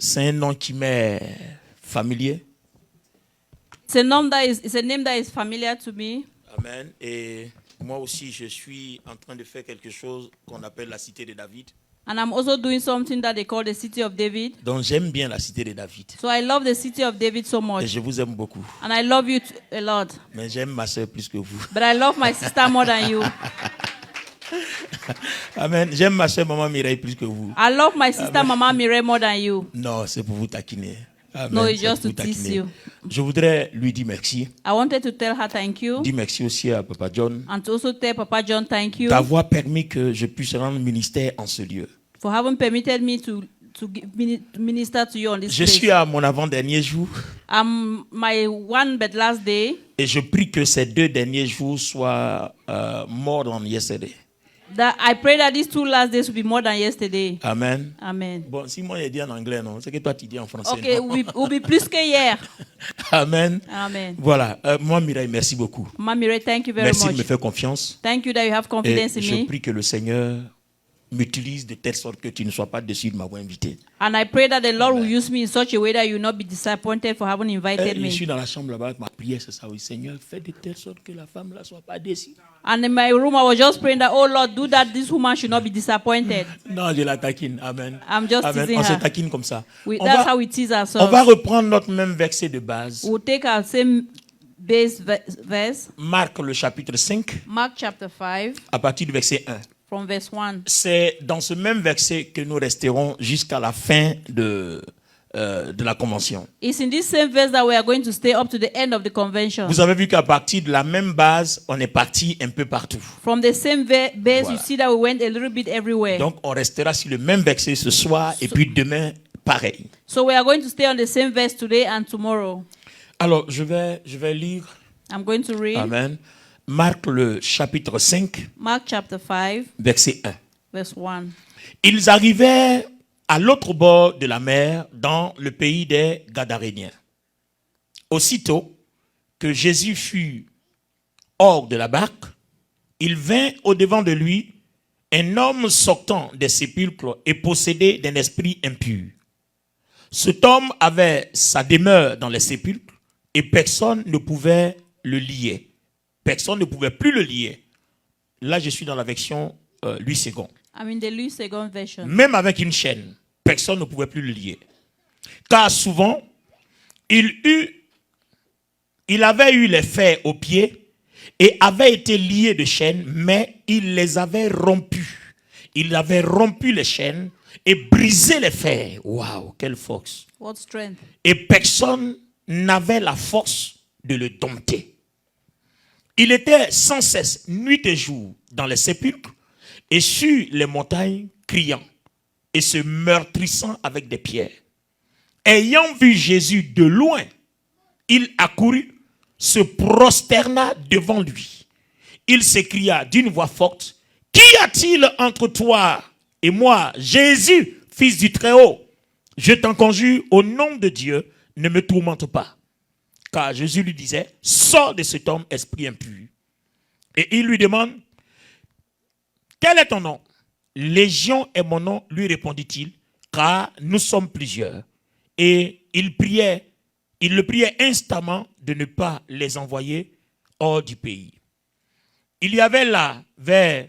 C'est un nom qui m'est familier. It's a name that is familiar to me. Amen. Et moi aussi, je suis en train de faire quelque chose qu'on appelle la cité de David. And I'm also doing something that they call the city of David. Donc j'aime bien la cité de David. So I love the city of David so Et much. je vous aime beaucoup. And I love you a lot. Mais j'aime ma soeur plus que vous. But I love my sister more than you. Amen. J'aime ma soeur Maman Mireille plus que vous. I love my sister Mama Mireille more than you. Non, c'est pour vous taquiner. Amen. No, it's C'est just pour to vous tease taquiner. you. Je voudrais lui dire merci. I wanted to tell her thank you. Dis merci aussi à Papa John And to also tell Papa John thank you d'avoir permis que je puisse rendre ministère en ce lieu. for having permitted me to minister to you on this Je place. suis à mon avant-dernier jour I'm my one but last day. et je prie que ces 2 derniers jours soient more than yesterday. That I pray that these 2 last days will be more than yesterday. Amen. Amen. Bon, si moi je dis en anglais, non, c'est que toi tu dis en français. Okay, non? will be plus que hier. Amen. Amen. Voilà. Moi, Mireille, merci beaucoup. Mama Mireille, thank you very Merci de much. me faire confiance. Thank you that you have Et confidence in je me. prie que le Seigneur m'utilise de telle sorte que tu ne sois pas déçu de m'avoir invité. And I pray that the Lord will use me in such a way that you will not be disappointed for having invited Je suis me. dans la chambre là-bas, ma prière c'est ça, oui, Seigneur, fais de telle sorte que la femme là soit pas déçue. And in my room, I was just praying that, oh Lord, do that this woman should not be disappointed. Non, je la taquine. Amen. I'm just Amen. teasing On se her. taquine comme ça. That's how we tease On va ourselves. reprendre notre même verset de base. We'll take our same base verse, Marc le chapitre 5, Mark chapter 5, à partir du verset 1. from verse 1. C'est dans ce même verset que nous resterons jusqu'à la fin de la convention. It's in this same verse that we are going to stay up to the end of the convention. Vous avez vu qu'à partir de la même base, on est parti un peu partout. From the same base, Voilà. you see that we went a little bit everywhere. Donc, on restera sur le même verset ce soir et puis demain, pareil. So we are going to stay on the same verse today and tomorrow. Alors, je vais lire. I'm going to read Amen. Marc le chapitre 5, Mark chapter 5, verset 1. verse 1. Ils arrivaient à l'autre bord de la mer, dans le pays des Gadaréniens. Aussitôt que Jésus fut hors de la barque, il vint au-devant de lui un homme sortant des sépulcres et possédé d'un esprit impur. Cet homme avait sa demeure dans les sépulcres et personne ne pouvait le lier. Personne ne pouvait plus le lier. Là, je suis dans la version Louis II. I'm in the Louis II version. Même avec une chaîne, personne ne pouvait plus le lier. Car souvent, il avait eu les fers aux pieds et avait été lié de chaînes, mais il les avait rompus. Il avait rompu les chaînes et brisé les fers. Waouh, quelle force! What strength? Et personne n'avait la force de le dompter. Il était sans cesse, nuit et jour, dans les sépulcres et sur les montagnes, criant et se meurtrissant avec des pierres. Ayant vu Jésus de loin, il accourut, se prosterna devant lui. Il s'écria d'une voix forte, « Qu'y a-t-il entre toi et moi, Jésus, fils du Très-Haut? Je t'en conjure, au nom de Dieu, ne me tourmente pas. » Car Jésus lui disait, « Sors de cet homme, esprit impur. » Et il lui demande, « Quel est ton nom? » « Légion est mon nom, lui répondit-il, car nous sommes plusieurs. Et il le priait instamment de ne pas les envoyer hors du pays. Il y avait là, vers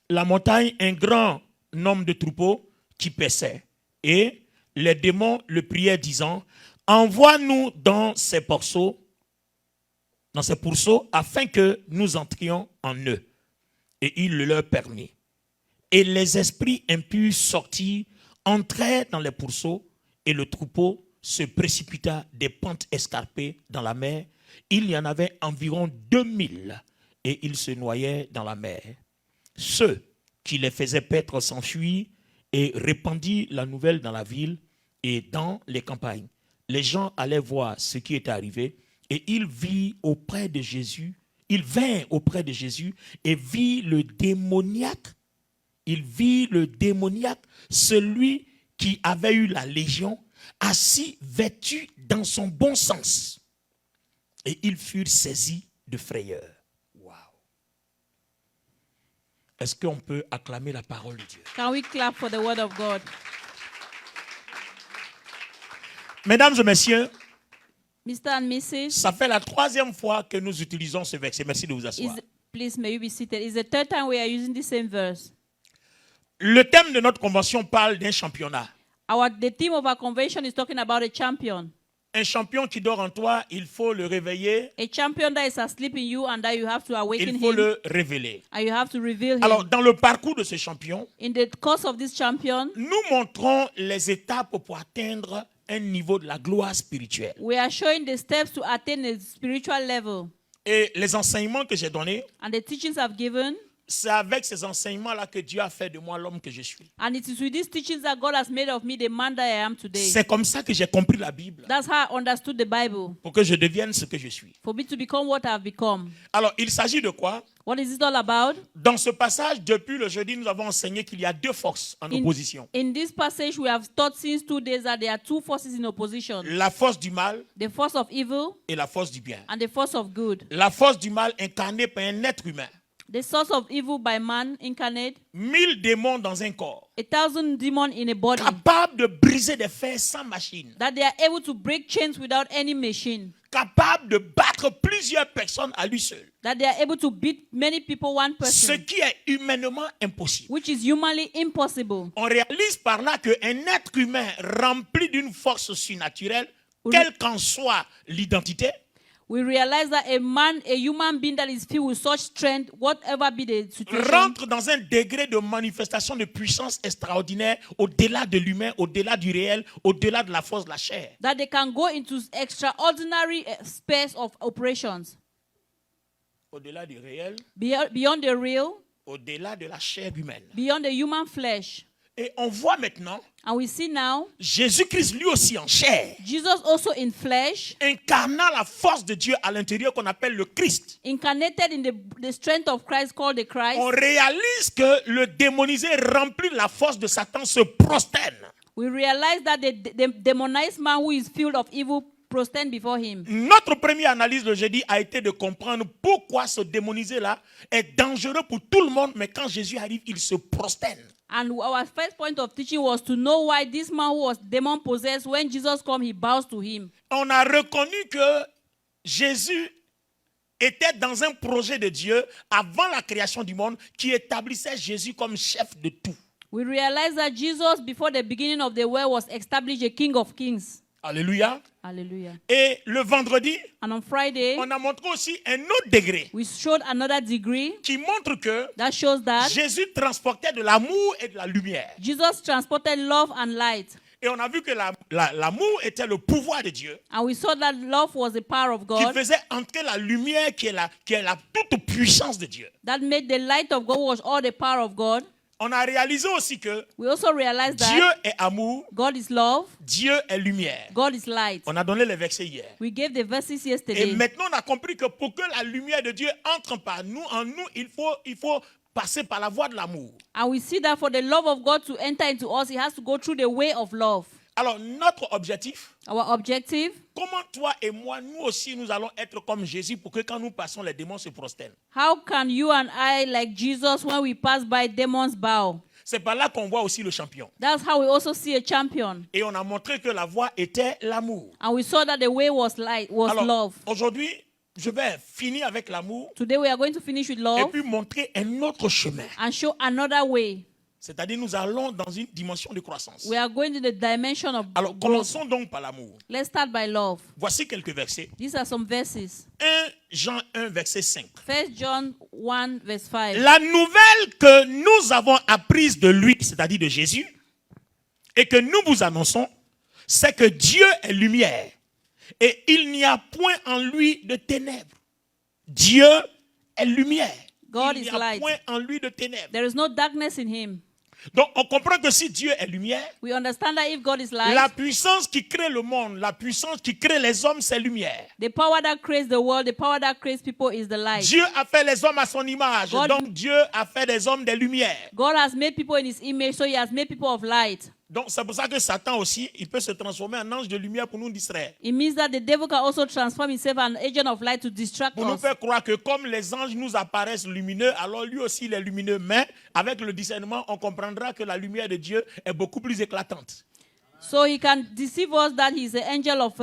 la montagne, un grand nombre de troupeaux qui paissaient. Et les démons le priaient disant, « Envoie-nous dans ces pourceaux, afin que nous entrions en eux. » Et il le leur permit. Et les esprits impurs sortirent, entrèrent dans les pourceaux, et le troupeau se précipita des pentes escarpées dans la mer. Il y en avait environ 2000, et ils se noyaient dans la mer. Ceux qui les faisaient paître s'enfuirent et répandirent la nouvelle dans la ville et dans les campagnes. Les gens allaient voir ce qui était arrivé, et il vint auprès de Jésus et vit le démoniaque. Il vit le démoniaque, celui qui avait eu la légion, assis, vêtu dans son bon sens. Et ils furent saisis de frayeur. Waouh! Est-ce qu'on peut acclamer la parole de Dieu? Can we clap for the word of God? Mesdames et messieurs, Mr. and Mrs. ça fait la 3e fois que nous utilisons ce verset. Merci de vous asseoir. Please, may you be seated. It's the 3rd time we are using the same verse. Le thème de notre convention parle d'un championnat. The theme of our convention is talking about a champion. Un champion qui dort en toi, il faut le réveiller, A champion that is asleep in you and that you have to awaken il faut him le révéler. and you have to reveal him. Alors, dans le parcours de ce champion, In the course of this champion, nous montrons les étapes pour atteindre un niveau de la gloire spirituelle. we are showing the steps to attain a spiritual level. Et les enseignements que j'ai donnés, And the teachings I've given, c'est avec ces enseignements-là que Dieu a fait de moi l'homme que je suis. and it is with these teachings that God has made of me the man that I am today. C'est comme ça que j'ai compris la Bible, That's how I understood the Bible, pour que je devienne ce que je suis. for me to become what I've become. Alors, il s'agit de quoi? What is it all about? Dans ce passage, depuis le jeudi, nous avons enseigné qu'il y a 2 forces en opposition. In this passage, we have taught since 2 days that there are 2 forces in opposition. La force du mal The force of evil et la force du bien. and the force of good. La force du mal incarnée par un être humain. The source of evil by man incarnate, 1000 démons dans un corps. 1,000 demons in a body, Capable de briser des fers sans machine. that they are able to break chains without any machine, Capable de battre plusieurs personnes à lui seul. that they are able to beat many people one Ce person, qui est humainement impossible. which is humanly impossible. On réalise par là qu'un être humain rempli d'une force surnaturelle, quelle qu'en soit l'identité, We realize that a human being that is filled with such strength, whatever be the situation, rentre dans un degré de manifestation de puissance extraordinaire au-delà de l'humain, au-delà du réel, au-delà de la force de la chair. that they can go into extraordinary space of operations, Au-delà du réel, beyond the real, au-delà de la chair humaine. beyond the human flesh. Et on voit maintenant And we see now Jésus-Christ lui aussi en chair, Jesus also in flesh, incarnant la force de Dieu à l'intérieur qu'on appelle le Christ. incarnated in the strength of Christ called the Christ. On réalise que le démonisé rempli de la force de Satan se prosterne. We realize that the demonized man who is filled of evil prostern before him. Notre première analyse le jeudi a été de comprendre pourquoi ce démonisé-là est dangereux pour tout le monde, mais quand Jésus arrive, il se prosterne. And our first point of teaching was to know why this man who was demon possessed, when Jesus comes, he bows to him. On a reconnu que Jésus était dans un projet de Dieu avant la création du monde qui établissait Jésus comme chef de tout. We realize that Jesus, before the beginning of the world, was established a King of Kings. Alléluia. Hallelujah. Et le vendredi, And on Friday, on a montré aussi un autre degré we showed another degree qui montre que that shows that Jésus transportait de l'amour et de la lumière. Jesus transported love and light. Et on a vu que l'amour était le pouvoir de Dieu And we saw that love was the power of qui God faisait entrer la lumière qui est la toute puissance de Dieu. that made the light of God was all the power of God. On a réalisé aussi que We also realized Dieu that est amour, God is love, Dieu est lumière. God is light. On a donné les versets hier. We gave the verses Et yesterday. maintenant, on a compris que pour que la lumière de Dieu entre par nous, en nous, il faut passer par la voie de l'amour. And we see that for the love of God to enter into us, it has to go through the way of love. Alors, notre objectif, Our objective, comment toi et moi, nous aussi, nous allons être comme Jésus pour que quand nous passons, les démons se prosternent. how can you and I, like Jesus, when we pass by, demons bow? C'est par là qu'on voit aussi le champion. That's how we also see a champion. Et on a montré que la voie était l'amour. And we saw that the way was light, was Alors, love. aujourd'hui, je vais finir avec l'amour Today we are going to finish with et love puis montrer un autre chemin. and show another way. C'est-à-dire, nous allons dans une dimension de croissance. We are going to the dimension of Alors, growth. commençons donc par l'amour. Let's start by love. Voici quelques versets. These are some verses. 1 Jean 1, verset 5. 1 John 1, verse 5. La nouvelle que nous avons apprise de lui, c'est-à-dire de Jésus, et que nous vous annonçons, c'est que Dieu est lumière et il n'y a point en lui de ténèbres. Dieu est lumière. God Il n'y is a light. point en lui de ténèbres. There is no darkness in him. Donc on comprend que si Dieu est lumière, We understand that if God is light, la puissance qui crée le monde, la puissance qui crée les hommes, c'est lumière. the power that creates the world, the power that creates people is the light. Dieu a fait les hommes à son image, God- donc Dieu a fait des hommes des lumières. God has made people in his image, so he has made people of light. Donc c'est pour ça que Satan aussi, il peut se transformer en ange de lumière pour nous distraire. It means that the devil can also transform himself an agent of light to distract Pour nous us. faire croire que comme les anges nous apparaissent lumineux, alors lui aussi il est lumineux. Mais avec le discernement, on comprendra que la lumière de Dieu est beaucoup plus éclatante. So he can deceive us that he's the angel of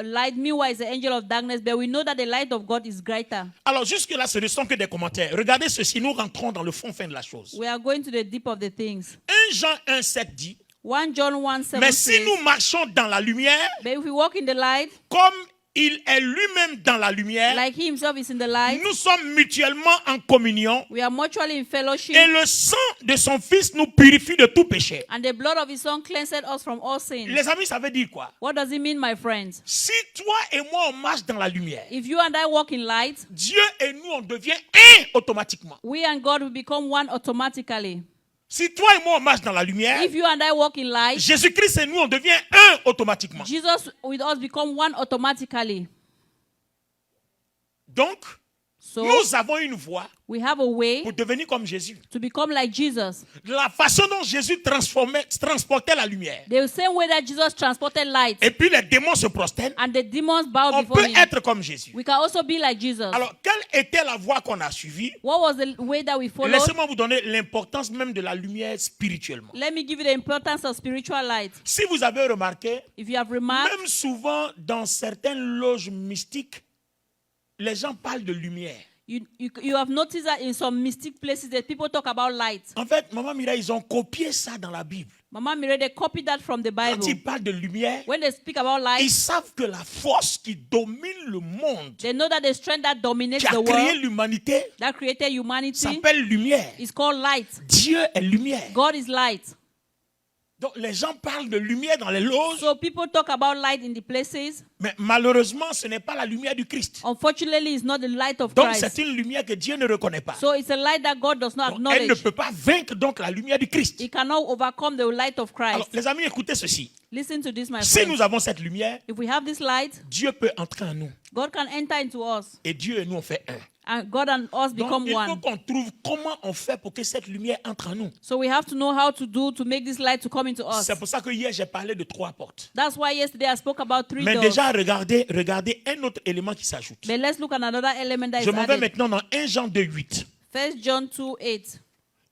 light, meanwhile he's the angel of darkness, but we know that the light of God is greater. Alors jusque-là, ce ne sont que des commentaires. Regardez ceci, nous rentrons dans le fond de la chose. We are going to the deep of the things. 1 Jean 1,7 dit, 1 John 1:7 mais si says, nous marchons dans la lumière, but if we walk in the light, comme il est lui-même dans la lumière, like he himself is in the light, nous sommes mutuellement en communion we are mutually in fellowship, et le sang de son Fils nous purifie de tout péché. and the blood of his son cleansed us from all sins. Les amis, ça veut dire quoi? What does it mean, my friends? Si toi et moi on marche dans la lumière, If you and I walk in light, Dieu et nous on devient un automatiquement. we and God will become one automatically. Si toi et moi on marche dans la lumière, If you and I walk in light, Jésus-Christ et nous on devient un automatiquement. Jesus with us become one automatically. Donc, So nous avons une voie we have a way pour devenir comme Jésus. to become like Jesus. La façon dont Jésus transportait la lumière. The same way that Jesus transported light Et puis les démons se prosternent. and the demons bowed On before peut him. être comme Jésus. We can also be like Jesus. Alors, quelle était la voie qu'on a suivie? What was the way that we followed? Laissez-moi vous donner l'importance même de la lumière spirituellement. Let me give you the importance of spiritual light. Si vous avez remarqué, If you have remarked, même souvent dans certaines loges mystiques, les gens parlent de lumière. you have noticed that in some mystic places that people talk about light. En fait, Maman Mira, ils ont copié ça dans la Bible. Mama Mire, they copied that from the Quand Bible. ils parlent de lumière, When they speak about ils light, savent que la force qui domine le monde, they know that the strength that dominates qui the a créé world, l'humanité, that created humanity, s'appelle lumière. is called light. Dieu est lumière. God is light. Donc les gens parlent de lumière dans les loges, So people talk about light in the places. mais malheureusement, ce n'est pas la lumière du Christ. Unfortunately, it's not the light of Donc Christ. c'est une lumière que Dieu ne reconnaît pas. So it's a light that God does not Donc, elle ne acknowledge. peut pas vaincre donc la lumière du Christ. It cannot overcome the light of Alors, Christ. les amis, écoutez ceci. Listen to this, my Si friend. nous avons cette lumière, If we have this light, Dieu peut entrer en nous. God can enter into us. Et Dieu et nous, on fait un. And God and us Donc, become il faut one. qu'on trouve comment on fait pour que cette lumière entre en nous. So we have to know how to do to make this light to come into us. C'est pour ça que hier, j'ai parlé de 3 portes. That's why yesterday I spoke about 3 Mais doors. déjà, regardez un autre élément qui s'ajoute. But let's look at another element that Je is m'en vais added. maintenant dans 1 Jean 2,8. 1 John 2:8.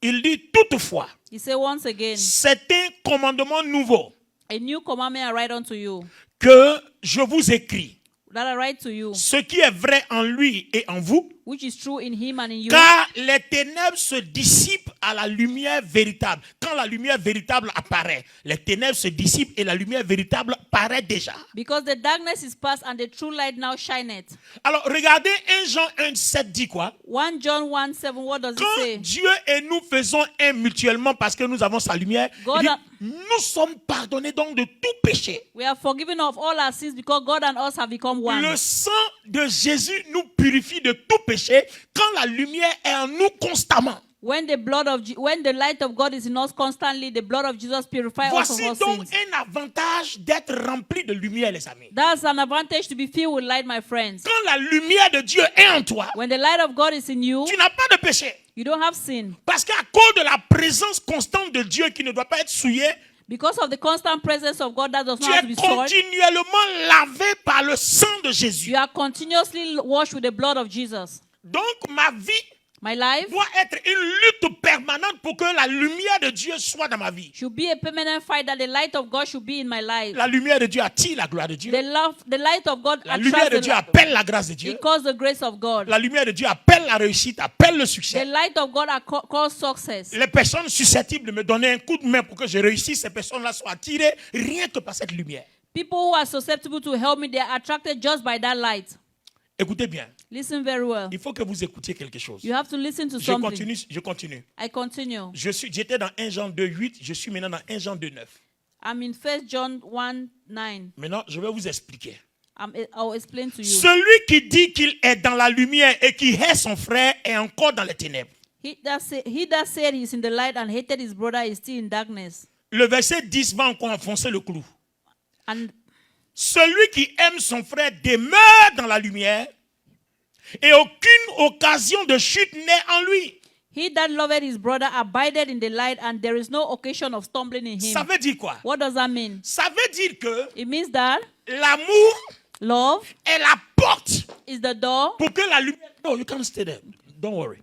Il dit toutefois, He said once again, c'est un commandement nouveau a new commandment I write unto you, que je vous écris. that I write to you, Ce qui est vrai en lui et en vous, which is true in him and in you. car les ténèbres se dissipent à la lumière véritable. Quand la lumière véritable apparaît, les ténèbres se dissipent et la lumière véritable paraît déjà. Because the darkness is past and the true light now shineth. Alors, regardez 1 Jean 1,7 dit quoi? 1 John 1:7, what does it Quand say? Dieu et nous faisons un mutuellement parce que nous avons sa lumière, God il dit, a- nous sommes pardonnés donc de tout péché. We are forgiven of all our sins because God and us have become one. Le sang de Jésus nous purifie de tout péché quand la lumière est en nous constamment. When the light of God is in us constantly, the blood of Jesus purifies us Voici of our donc sins. un avantage d'être rempli de lumière, les amis. That's an advantage to be filled with light, my friends. Quand la lumière de Dieu est en toi, When the light of God is in you, tu n'as pas de péché. you don't have sin. Parce qu'à cause de la présence constante de Dieu qui ne doit pas être souillée, Because of the constant presence of God that does tu not have to es be soiled, continuellement lavé par le sang de Jésus. you are continuously washed with the blood of Jesus. Donc ma vie My life doit être une lutte permanente pour que la lumière de Dieu soit dans ma vie. should be a permanent fight that the light of God should be in my life. La lumière de Dieu attire la gloire de Dieu. The light of God La lumière de attracts Dieu appelle la grâce de Dieu. it calls the grace of God. La lumière de Dieu appelle la réussite, appelle le The succès. light of God calls success. Les personnes susceptibles de me donner un coup de main pour que je réussisse, ces personnes-là sont attirées rien que par cette lumière. People who are susceptible to help me, they are attracted just by that light. Écoutez bien, Listen very well. il faut que vous écoutiez quelque chose. You have to listen to Je something. continue. I continue. J'étais dans 1 Jean 2,8, je suis maintenant dans 1 Jean 2,9. I'm in 1 John 1:9. Maintenant, je vais vous expliquer. I'll explain to you. Celui qui dit qu'il est dans la lumière et qui hait son frère est encore dans les ténèbres. He that said he's in the light and hated his brother is still in darkness. Le verset 10 va encore enfoncer le clou. And Celui qui aime son frère demeure dans la lumière et aucune occasion de chute n'est en lui. he that loved his brother abided in the light, and there is no occasion of stumbling in him. Ça veut dire quoi? What does that mean? Ça veut dire que It means that l'amour love est la porte is the door. pour que la lumière... No, you can't stay there. Don't worry.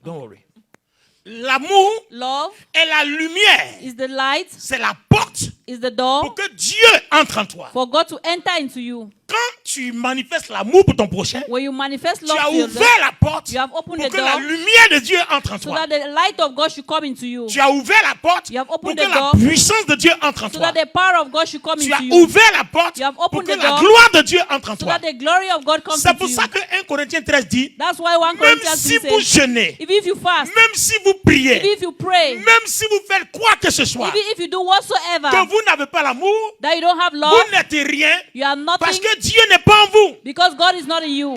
L'amour Love est la lumière. is the light. C'est la porte porte is the door pour que Dieu entre en toi. for God to enter into you. Quand tu manifestes l'amour pour ton prochain, When you manifest tu love as to your ouvert la porte you have opened pour the que la door lumière de Dieu entre en so toi. that the light of God should come into you. Tu as ouvert la porte You have pour opened que the la door puissance de Dieu entre en so toi. that the power of God should come Tu into as you. ouvert la porte You have pour opened que the la door gloire de Dieu entre en so toi. that the glory of God comes C'est into pour you. ça que 1 Corinthiens 13 dit, That's why 1 même Corinthians si 3 vous says, jeûnez, if you fast, même si vous priez, if you pray, même si vous faites quoi que ce soit, even if you do whatsoever, que vous n'avez pas l'amour, that you don't have vous love, n'êtes rien you are parce nothing que Dieu n'est pas en vous. because God is not in you.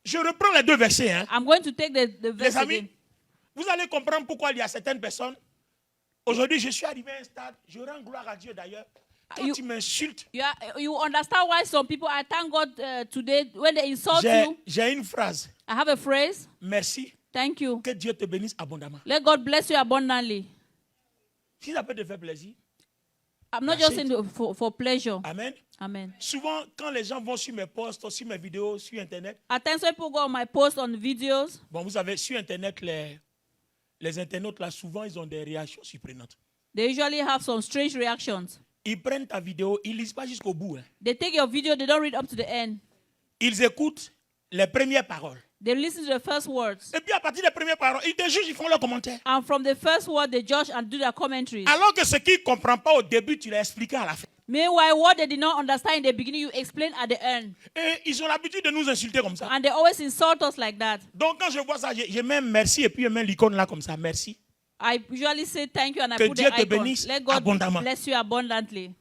Je reprends les deux versets. Hein. I'm going to take the verse Les amis, again. vous allez comprendre pourquoi il y a certaines personnes. Aujourd'hui, je suis arrivé à un stade, je rends gloire à Dieu d'ailleurs. Quand tu m'insultes, You understand why some people, I thank God today, when they insult you, j'ai une phrase. I have a phrase, Merci, thank you. que Dieu te bénisse abondamment. Let God bless you abundantly. Si ça peut te faire plaisir. I'm not That's just it. saying for pleasure. Amen. Amen. Souvent, quand les gens vont sur mes posts, sur mes vidéos, sur Internet, At times when people go on my posts on videos, bon, vous savez, sur Internet, les internautes, là, souvent, ils ont des réactions surprenantes. they usually have some strange reactions. Ils prennent ta vidéo, ils ne lisent pas jusqu'au bout. Hein. They take your video, they don't read up to the end. Ils écoutent les premières paroles. They listen to the first words. Et puis, à partir des premières paroles, ils te jugent, ils font leurs commentaires. And from the first word, they judge and do their commentaries. Alors que ce qu'ils ne comprennent pas au début, tu l'as expliqué à la fin. Meanwhile, what they did not understand in the beginning, you explain at the end. Et ils ont l'habitude de nous insulter comme ça. And they always insult us like that. Donc, quand je vois ça, je mets merci et puis je mets l'icône là comme ça. Merci. I usually say thank you and I Que put Dieu the te icon. bénisse Let God abondamment. bless you abundantly.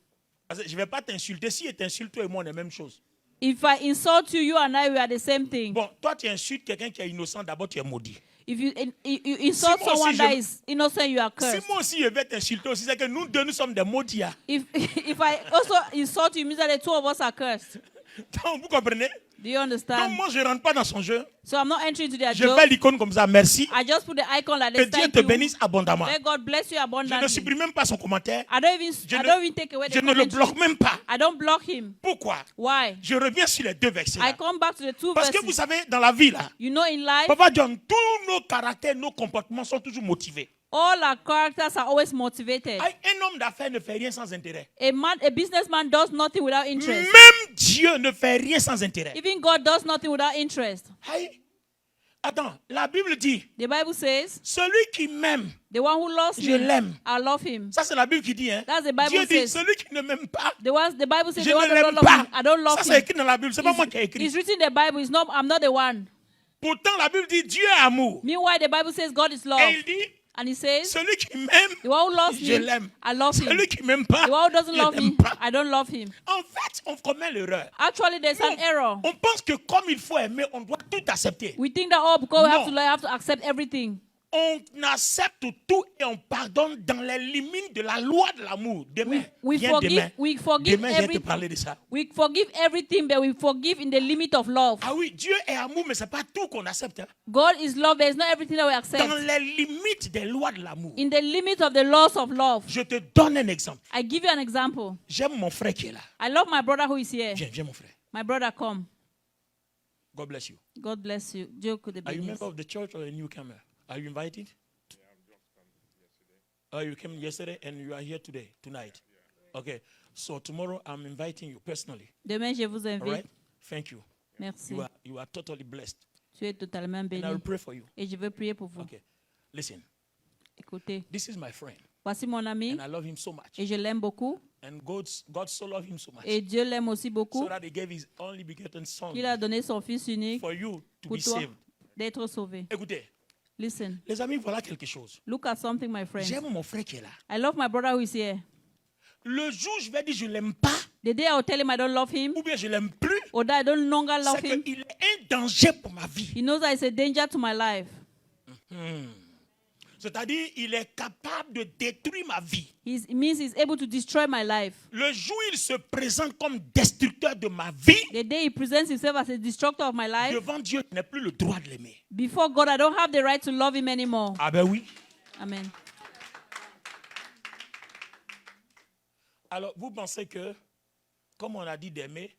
Parce que je ne vais pas t'insulter. Si je t'insulte, toi et moi, on est la même chose. If I insult you, you and I, we are the same thing. Bon, toi, tu insultes quelqu'un qui est innocent, d'abord, tu es maudit. If you insult Si moi someone aussi that is innocent, you are Si cursed. moi aussi je vais t'insulter aussi, c'est que nous deux, nous sommes des maudits. Hein. If I also insult you, it means that the two of us are cursed. Donc, vous comprenez? Do you Donc, understand? moi, je ne rentre pas dans son jeu. So I'm not entering into their Je joke. fais l'icône comme ça, merci. I just put the icon like Que this. Dieu Thank te you. bénisse abondamment. Let God bless you Je ne abundantly. supprime même pas son commentaire. I don't even take away the Je ne le commentary. bloque même pas. I don't block him. Pourquoi? Why? Je reviens sur les deux versets. I Là. come back to the two Parce que vous verses. savez, dans la vie, là, You know, in life, Papa John, tous nos caractères, nos comportements sont toujours motivés. all our characters are always motivated. Un homme d'affaires ne fait rien sans intérêt. A businessman does nothing without interest. Même Dieu ne fait rien sans intérêt. Even God does nothing without interest. Aïe. Attends, la Bible dit, The Bible says, celui qui m'aime, the one who loves je me, l'aime. I love him. Ça, c'est la Bible qui dit. Hein. That's the Bible Dieu dit, says. celui qui ne m'aime pas, The Bible says, je the one ne that don't l'aime love pas. him, I don't love Ça, c'est him. écrit dans la Bible. C'est pas moi qui ai écrit. It's written in the Bible. I'm not the one. Pourtant, la Bible dit, Dieu est amour. Meanwhile, the Bible says God is love. Et il dit, And he says, celui qui m'aime, the one who loves je me, l'aime. I love him. Celui qui ne m'aime pas, The one who doesn't je love l'aime me, pas. I don't love him. En fait, on commet l'erreur. Actually, there's an error. On pense que comme il faut aimer, on doit tout accepter. We think that, oh, because No. we have to accept everything. On accepte tout et on pardonne dans les limites de la loi de l'amour. Demain, We viens forgive, demain. we forgive Demain, je vais te everything. parler de ça. We forgive everything, but we forgive in the limit of love. Ah oui, Dieu est amour, mais ce n'est pas tout qu'on accepte. Hein. God is love. There is not everything that we Dans accept. les limites des lois de l'amour. In the limit of the laws of love. Je te donne un exemple. I give you an example. J'aime mon frère qui est là. I love my brother who is here. Viens mon frère. My brother, come. God bless you. God bless you. Dieu que te Are you a bénisse. member of the church or a newcomer? Are you invited? Yeah, I've just come yesterday. Oh, you came yesterday and you are here today, tonight. Yeah. Okay. So tomorrow I'm inviting you personally. Demain, je vous All invite. right? Thank you. Merci. You are totally blessed. Tu es totalement And I will béni. pray for you. Et je veux prier pour vous. Okay. Listen, Écoutez, this is my friend. voici mon ami And I love him so much. et je l'aime beaucoup. And God so loved him so much. Et Dieu l'aime aussi beaucoup. So that he gave his only begotten son Il a donné son fils unique for you to pour be toi saved. d'être sauvé. Écoutez, Listen, les amis, voilà quelque chose. look at something, my friend. J'aime mon frère qui est là. I love my brother who is here. Le jour où je vais dire je l'aime pas, The day I will tell him I don't love him, ou bien je l'aime plus, or that I don't longer love c'est him, qu'il est un danger pour ma vie. he knows that it's a danger to my life. C'est-à-dire, il est capable de détruire ma vie. It means he's able to destroy my life. Le jour où il se présente comme destructeur de ma vie, The day he presents himself as a destructor of my life, devant Dieu, je n'ai plus le droit de l'aimer. before God, I don't have the right to love him anymore. Ah ben oui. Amen. Alors, vous pensez que, comme on a dit d'aimer,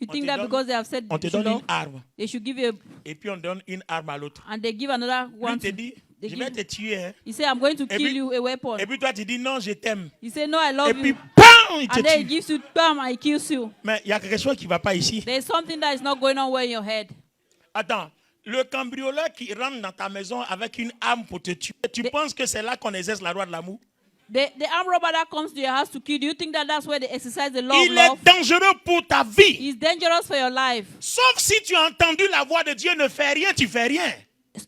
You On think te that donne- because they have said on te to donne love, une arme, they should give you et puis on donne une arme à l'autre. and they give another Lui, one il te to dit, Je vais te tuer. Hein. He said, I'm going to kill puis- you, a weapon. Et puis toi, tu dis non, je t'aime. He said, no, I love Et puis, you. bam, il te And then he tue. gives you bam and he kills you. Mais il y a quelque chose qui ne va pas ici. There's something that is not going on well in your head. Attends, le cambrioleur qui rentre dans ta maison avec une arme pour te tuer, tu penses que c'est là qu'on exerce la loi de l'amour? The armed robber that comes to your house to kill, do you think that that's where they exercise the law of Il est love? dangereux pour ta vie. It's dangerous for your life. Sauf si tu as entendu la voix de Dieu, ne fais rien, tu fais rien.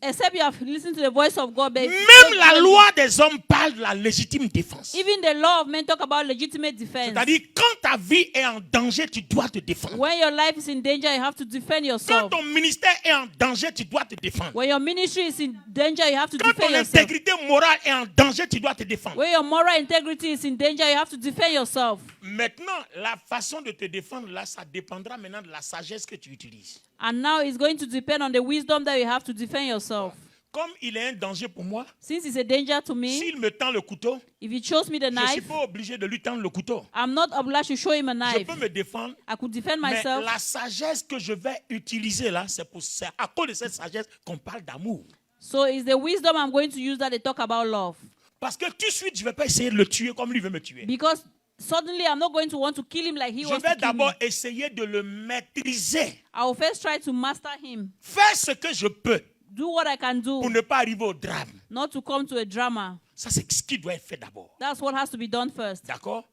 Except you have listened to the voice of God. But Même la loi des hommes parle de la légitime défense. even the law of men talk about legitimate defense. C'est-à-dire, quand ta vie est en danger, tu dois te défendre. When your life is in danger, you have to defend Quand yourself. ton ministère est en danger, tu dois te défendre. When your ministry is in danger, you have to Quand defend ton yourself. intégrité morale est en danger, tu dois te défendre. When your moral integrity is in danger, you have to defend yourself. Maintenant, la façon de te défendre, là, ça dépendra maintenant de la sagesse que tu utilises. And now it's going to depend on the wisdom that you have to defend yourself. Comme il est un danger pour moi, Since it's a danger to me, s'il me tend le couteau, if he shows me the je ne suis knife, pas obligé de lui tendre le couteau. I'm not obliged to show him a Je knife. peux me défendre, I could defend mais myself. la sagesse que je vais utiliser là, c'est à cause de cette sagesse qu'on parle d'amour. So it's the wisdom I'm going to use that they talk about love. Parce que tout de suite, je ne vais pas essayer de le tuer comme lui veut me tuer. Because suddenly I'm not going to want to kill him like he Je wants vais to kill me. d'abord essayer de le maîtriser. I will first try to master him. Faire ce que je peux Do what I can pour do, ne pas arriver au drame. not to come to a drama. Ça, c'est ce qui doit être fait d'abord. That's what has to be done first. D'accord?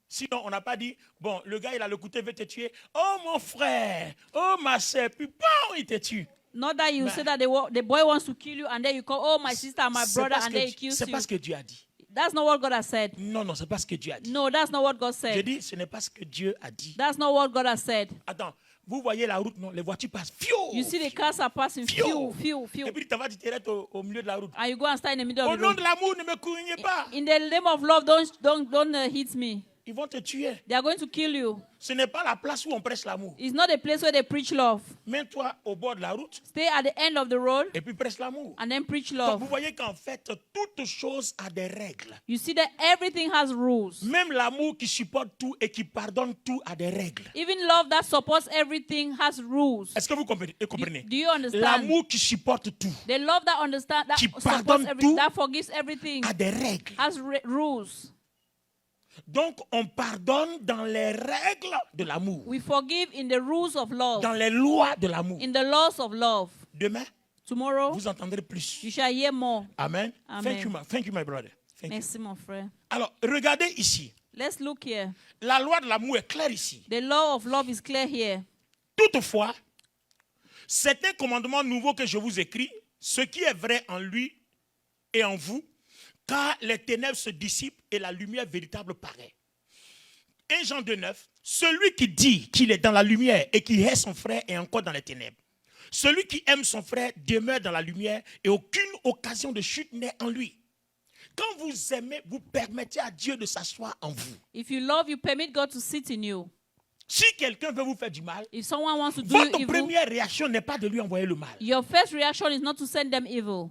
Sinon, on n'a pas dit, bon, le gars, il a le couteau, il veut te tuer. Oh, mon frère, oh, ma soeur, puis bon, il te tue. Not that you But- say that the boy wants to kill you and then you call, oh, my sister, my C'est brother, pas ce and que then he Dieu- kills c'est you. pas ce que Dieu a dit. That's not what God has said. Non, non, c'est pas ce que Dieu a dit. No, that's not what God Je said. dis, ce n'est pas ce que Dieu a dit. That's not what God has said. Attends, vous voyez la route, non? Les voitures passent. Fiou, You see the fiou. cars are passing, Phew. few. Et puis, tu vas t'arrêter au milieu de la route. And you go and stand in the middle Au of the nom road. de l'amour, ne me courrignez pas. In the name of love, don't hit me. Ils vont te tuer. They are going to kill you. Ce n'est pas la place où on prêche l'amour. It's not a place where they preach love. Mets-toi au bord de la route Stay at the end of the road et puis prêche l'amour. and then preach Donc, love. vous voyez qu'en fait, toute chose a des règles. You see that everything has rules. Même l'amour qui supporte tout et qui pardonne tout a des règles. Even love that supports everything has rules. Est-ce que vous comprenez? Do you understand? L'amour qui supporte tout The love that understands, that Qui supports pardonne everything, tout. that forgives everything, a des règles. has rules. Donc, on pardonne dans les règles de l'amour, We forgive in the rules of love, dans les lois de l'amour. in the laws of love. Demain, Tomorrow, vous entendrez plus. you shall hear more. Amen. Amen. Thank you, my brother. Thank you. Merci, mon frère. Alors, regardez ici. Let's look here. La loi de l'amour est claire ici. The law of love is clear here. Toutefois, c'est un commandement nouveau que je vous écris, ce qui est vrai en lui et en vous, car les ténèbres se dissipent et la lumière véritable paraît. 1 Jean 2,9, celui qui dit qu'il est dans la lumière et qui hait son frère est encore dans les ténèbres. Celui qui aime son frère demeure dans la lumière et aucune occasion de chute n'est en lui. Quand vous aimez, vous permettez à Dieu de s'asseoir en vous. If you love, you permit God to sit in you. Si quelqu'un veut vous faire du mal, If someone wants to do you votre evil, première réaction n'est pas de lui envoyer le mal. your first reaction is not to send them evil.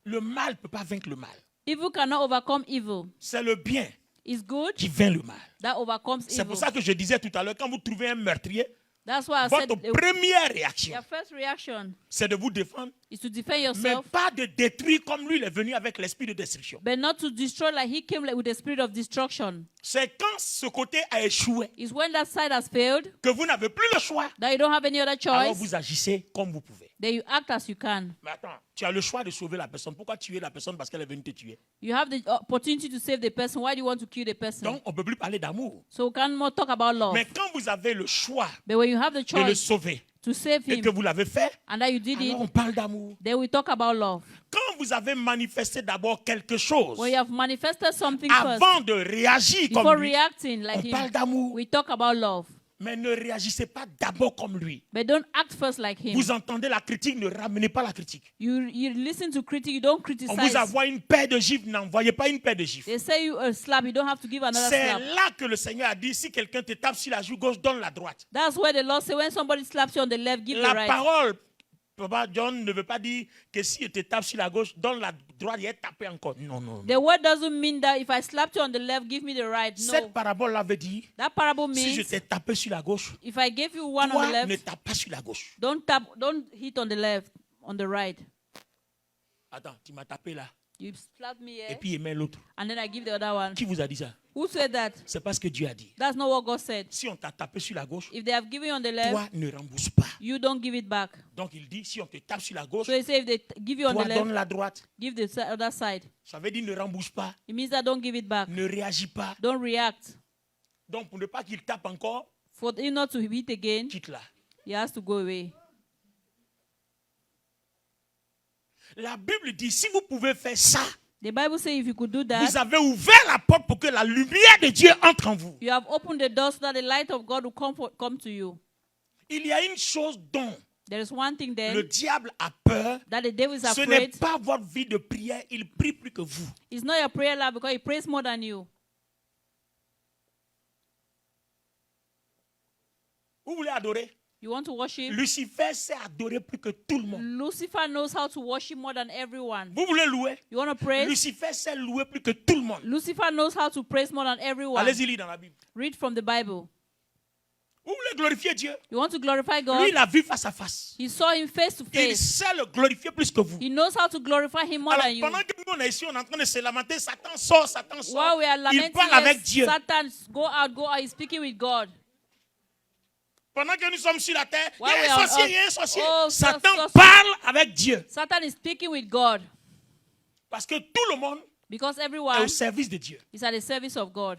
Le mal ne peut pas vaincre le mal. Evil cannot overcome evil. C'est le bien It's good qui vainc le mal. that overcomes C'est evil. pour ça que je disais tout à l'heure, quand vous trouvez un meurtrier, That's why I said votre première réaction, your first reaction c'est de vous défendre, is to defend mais yourself, pas de détruire comme lui il est venu avec l'esprit de destruction. but not to destroy like he came with the spirit of destruction. C'est quand ce côté a échoué It's when that side has failed que vous n'avez plus le choix. that you don't have any other Alors choice, vous agissez comme vous pouvez. then you act as you can. Mais attends, tu as le choix de sauver la personne. Pourquoi tuer la personne parce qu'elle est venue te tuer? You have the opportunity to save the person. Why do you want to kill the person? Donc on ne peut plus parler d'amour. So we can more talk about love. Mais quand vous avez le choix But when you have the de le choice sauver to save et him que vous l'avez fait, and that you did alors it, on parle d'amour. then we talk about love. Quand vous avez manifesté d'abord quelque chose When you have manifested something first, avant de réagir before comme lui, reacting like on parle him, d'amour. we talk about love. Mais ne réagissez pas d'abord comme lui. But don't act first like him. Vous entendez la critique, ne ramenez pas la critique. You listen to critique, you don't On criticize. vous envoie une paire de gifles, n'envoyez pas une paire de gifles. They say you a slap, you don't have to give another C'est slap. là que le Seigneur a dit, si quelqu'un te tape sur la joue gauche, donne la droite. That's where the Lord says when somebody slaps you on the left, give the La right. parole, Papa John ne veut pas dire que si il te tape sur la gauche, donne la droite, il est tapé encore. Non, non, non. The word doesn't mean that if I slapped you on the left, give me the right. Cette No. parabole-là veut dire, That parable si je means t'ai tapé sur la gauche, if I gave you one on toi the ne left, tape pas sur la gauche. don't hit on the left, on the right. Attends, tu m'as tapé là. You slapped me Et here, puis il met l'autre. and then I give the other one. Qui vous a dit ça? Who said that? C'est pas ce que Dieu a dit. That's not what God said. Si on t'a tapé sur la gauche, If they have given you on the left, toi ne rembourse pas. you don't give it back. Donc il dit, si on te tape sur la gauche, So he said if they give you on toi the left, donne la droite. give the other side. Ça veut dire ne rembourse pas, It means that don't give it back. ne réagis pas. Don't react. Donc pour ne pas qu'il tape encore, For him not to hit again, quitte-la. he has to go away. La Bible dit, si vous pouvez faire ça, The Bible says if you could do vous that, avez ouvert la porte pour que la lumière de Dieu entre en vous. you have opened the door so that the light of God will come to you. Il y a une chose dont There is one thing le then diable a peur. that the devil is Ce n'est afraid. pas votre vie de prière, il prie plus que vous. It's not your prayer life because he prays more than you. Vous voulez adorer? You want to worship? Lucifer sait adorer plus que tout le monde. Lucifer knows how to worship more than everyone. Vous voulez louer? You want to praise? Lucifer sait louer plus que tout le monde. Lucifer knows how to praise more than everyone. Allez-y, lire dans la Bible. Read from the Bible. Vous voulez glorifier Dieu? You want to glorify Lui, God? il a vu face à face. He saw him face to Il face. sait le glorifier plus que vous. He knows how to glorify him more Alors, than you. pendant que nous, on est ici, on est en train de se lamenter, Satan sort, Satan sort. While we are Il lamenting, parle avec yes, Dieu. Satan, go out, he's speaking with God. Pendant que nous sommes sur la terre, il While y we a are un sorcier, on il y a un sorcier. oh, Satan so- parle avec Dieu. Satan is speaking with God Parce que tout le monde because est everyone au service de Dieu. is at the service of God.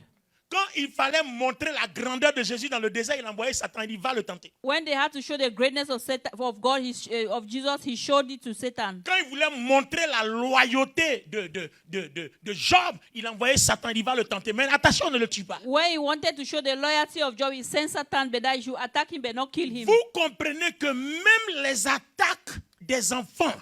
Quand il fallait montrer la grandeur de Jésus dans le désert, il envoyait Satan, il dit, va le tenter. When they had to show the greatness of Satan, of God, of Jesus, he showed it to Satan. Quand il voulait montrer la loyauté de Job, il envoyait Satan, il dit, va le tenter. Mais attention, ne le tue pas. When he wanted to show the loyalty of Job, he sent Satan, but that he should attack him, but not kill him. Vous comprenez que même les attaques des enfants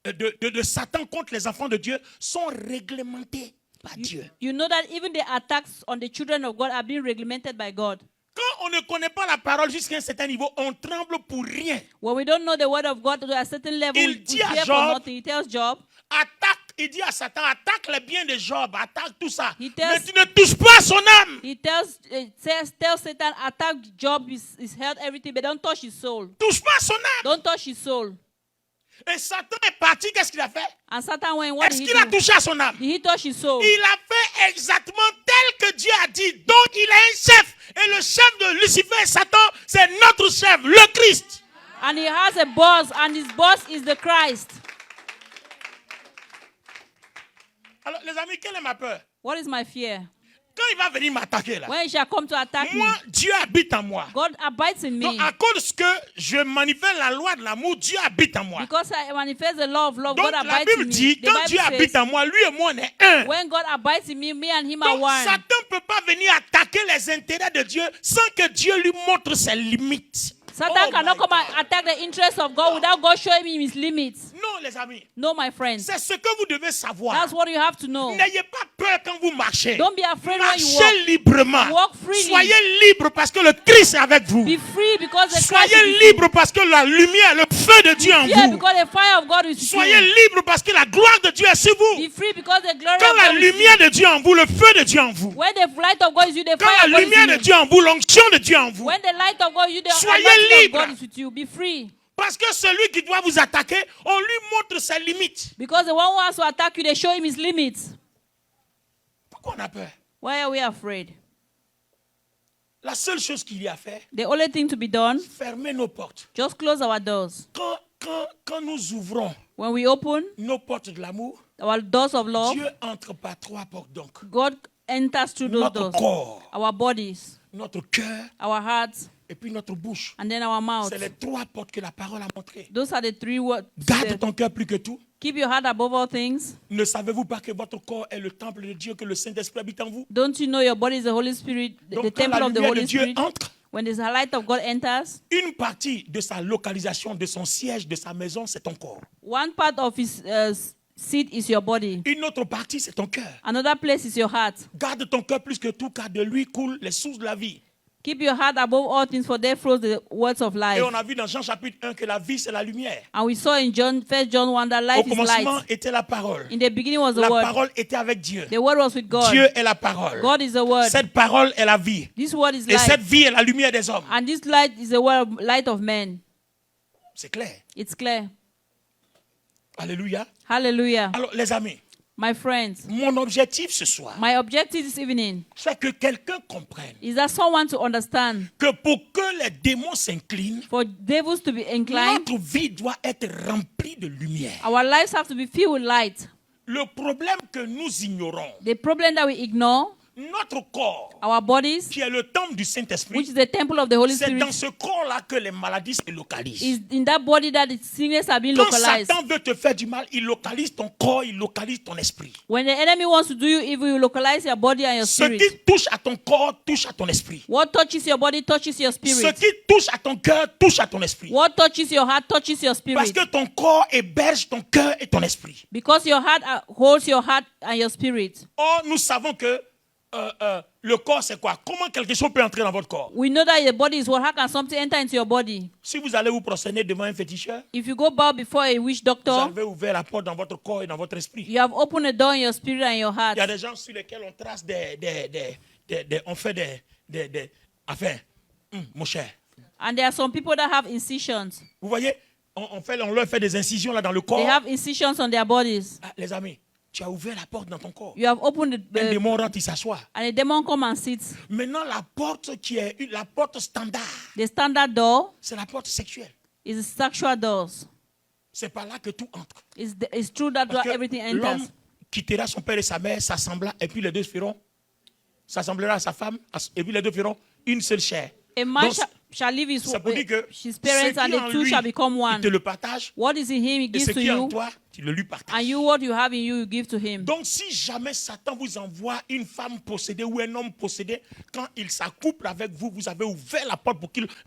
de Satan contre les enfants de Dieu sont réglementées par Dieu. You know that even the attacks on the children of God are being regulated by God. Quand on ne connaît pas la parole jusqu'à un certain niveau, on tremble pour rien. When we don't know the word of God to a certain level, Il we dit à fear for Job, nothing. He tells Job, Attaque, il dit à Satan, attaque les biens de Job, attaque tout ça. He tells- Mais tu ne touches pas son âme. he tells Satan, attack Job, his health, everything, but don't touch his soul. Touche pas son âme. Don't touch his soul. Et Satan est parti, qu'est-ce qu'il a fait? And Satan went, what Est-ce did qu'il a he do? touché à son âme? Did he touch his soul? Il a fait exactement tel que Dieu a dit. Donc il a un chef. Et le chef de Lucifer et Satan, c'est notre chef, le Christ. And he has a boss, and his boss is the Christ. Alors les amis, quelle est ma peur? What is my fear? Quand il va venir m'attaquer là, When he shall come to attack me, moi, Dieu habite en moi. God abides in me. Donc à cause que je manifeste la loi de l'amour, Dieu habite en moi. Because I manifest the law of love, Donc God la abides in Bible me. dit, The quand Dieu Bible habite says, en moi, lui et moi on est un. when God abides in me and him are Donc one. Satan ne peut pas venir attaquer les intérêts de Dieu sans que Dieu lui montre ses limites. Satan Oh cannot my come and God. attack the interests of God without God showing him his limits. Non les amis, No, my friends. c'est ce que vous devez savoir. That's what you have to know. N'ayez pas peur quand vous marchez. Don't be afraid when you Marchez walk. librement. Walk freely. Soyez libre parce que le Christ est avec vous. Be free because the Christ Soyez is with libre parce que la lumière, le feu de Dieu en you. Yeah, vous. because the fire of God is with Soyez you. libre parce que la gloire de Dieu est sur vous. Be free because the glory Quand of la God is with you. lumière de Dieu en vous, le feu de Dieu en vous. When the light of God is you, the Quand fire la of God lumière is de in you. Dieu en vous, l'onction de Dieu en vous. When the light of God is you, the Soyez anointing of libre. God is with you. Be free. Parce que celui qui doit vous attaquer, on lui montre ses limites. Because the one who has to attack you, they show him his limits. Pourquoi on a peur? Why are we afraid? La seule chose qu'il y a à faire, The only thing to be done, fermer nos portes. just close our doors. Quand nous ouvrons When we open nos portes de l'amour, our doors of love, Dieu entre par trois portes donc. God enters through those Notre doors. corps, Our bodies, notre cœur our hearts, et puis notre bouche. and then our mouth. C'est les trois portes que la parole a montrées. Those are the three words. Garde ton cœur plus que tout. Keep your heart above all things. Ne savez-vous pas que votre corps est le temple de Dieu, que le Saint-Esprit habite en vous? Don't you know your body is the Holy Spirit, the Donc quand temple la of the lumière de Holy Dieu Spirit? entre, When the light of God enters, une partie de sa localisation, de son siège, de sa maison, c'est ton corps. one part of his seat is your body. Une autre partie, c'est ton cœur. Another place is your heart. Garde ton cœur plus que tout, car de lui coulent les sources de la vie. Keep your heart above all things, for there flows the words of life. Et on a vu dans Jean chapitre 1 que la vie, c'est la lumière. And we saw in 1 John 1 that Au life is commencement light. était la parole. In the beginning was the La word. parole était avec Dieu. The word was with God. Dieu est la parole. God is the word. Cette parole est la vie. This word is Et cette light. vie est la lumière des hommes. And this light is the word, light of men. C'est clair. It's clear. Alléluia. Hallelujah. Alors, les amis, My friends, mon objectif ce soir, my objective this evening c'est que quelqu'un comprenne is that someone to understand que pour que les démons s'inclinent, for devils to be inclined, notre vie doit être remplie de lumière. our lives have to be filled with light. Le problème que nous ignorons, The problem that we ignore, notre corps, our bodies, qui est le temple du which Saint-Esprit, is the temple of the Holy c'est dans Spirit, ce corps-là que les maladies se localisent. is in that body that the sickness are being Quand localized. Satan veut te faire du mal, il localise ton corps, il localise ton esprit. When the enemy wants to do you evil, you localize your body and your Ce spirit. qui touche à ton corps touche à ton esprit. What touches your body touches your Ce spirit. qui touche à ton cœur touche à ton esprit. What touches your heart touches your Parce spirit. que ton corps héberge ton cœur et ton esprit. Because your heart holds your heart and your spirit. Or, nous savons que le corps, c'est quoi? Comment quelque chose peut entrer dans votre corps? We know that your body is what. How can something enter into your body? Si vous allez vous prosterner devant un féticheur, If you go bow before a witch vous doctor, avez ouvert la porte dans votre corps et dans votre esprit. you have opened a door in your spirit and your heart. Il y a des gens sur lesquels on trace on fait enfin, mon cher. And there are some people that have incisions. Vous voyez, on leur fait des incisions là dans le corps. They have incisions on their bodies. Ah, les amis, tu as ouvert la porte dans ton corps. You have opened Un the, démon rentre, il s'assoit. and a demon come and sits. Maintenant, la porte qui est la porte standard, The standard door c'est la porte sexuelle. is the sexual doors. C'est par là que tout entre. It's through that door Parce que everything l'homme enters. quittera son père et sa mère, et puis les deux s'assemblera à sa femme, et puis les deux feront une seule chair. A man Donc, shall leave ça veut dire que his ce parents qui and est en the two lui, shall become il one. te le partage, What is in him, he et ce gives to qui est en you, toi, tu le lui and partages. you, what you have in you, you give to him. Donc, si jamais Satan vous envoie une femme possédée ou un homme possédé, quand il s'accouple avec vous, vous avez ouvert la porte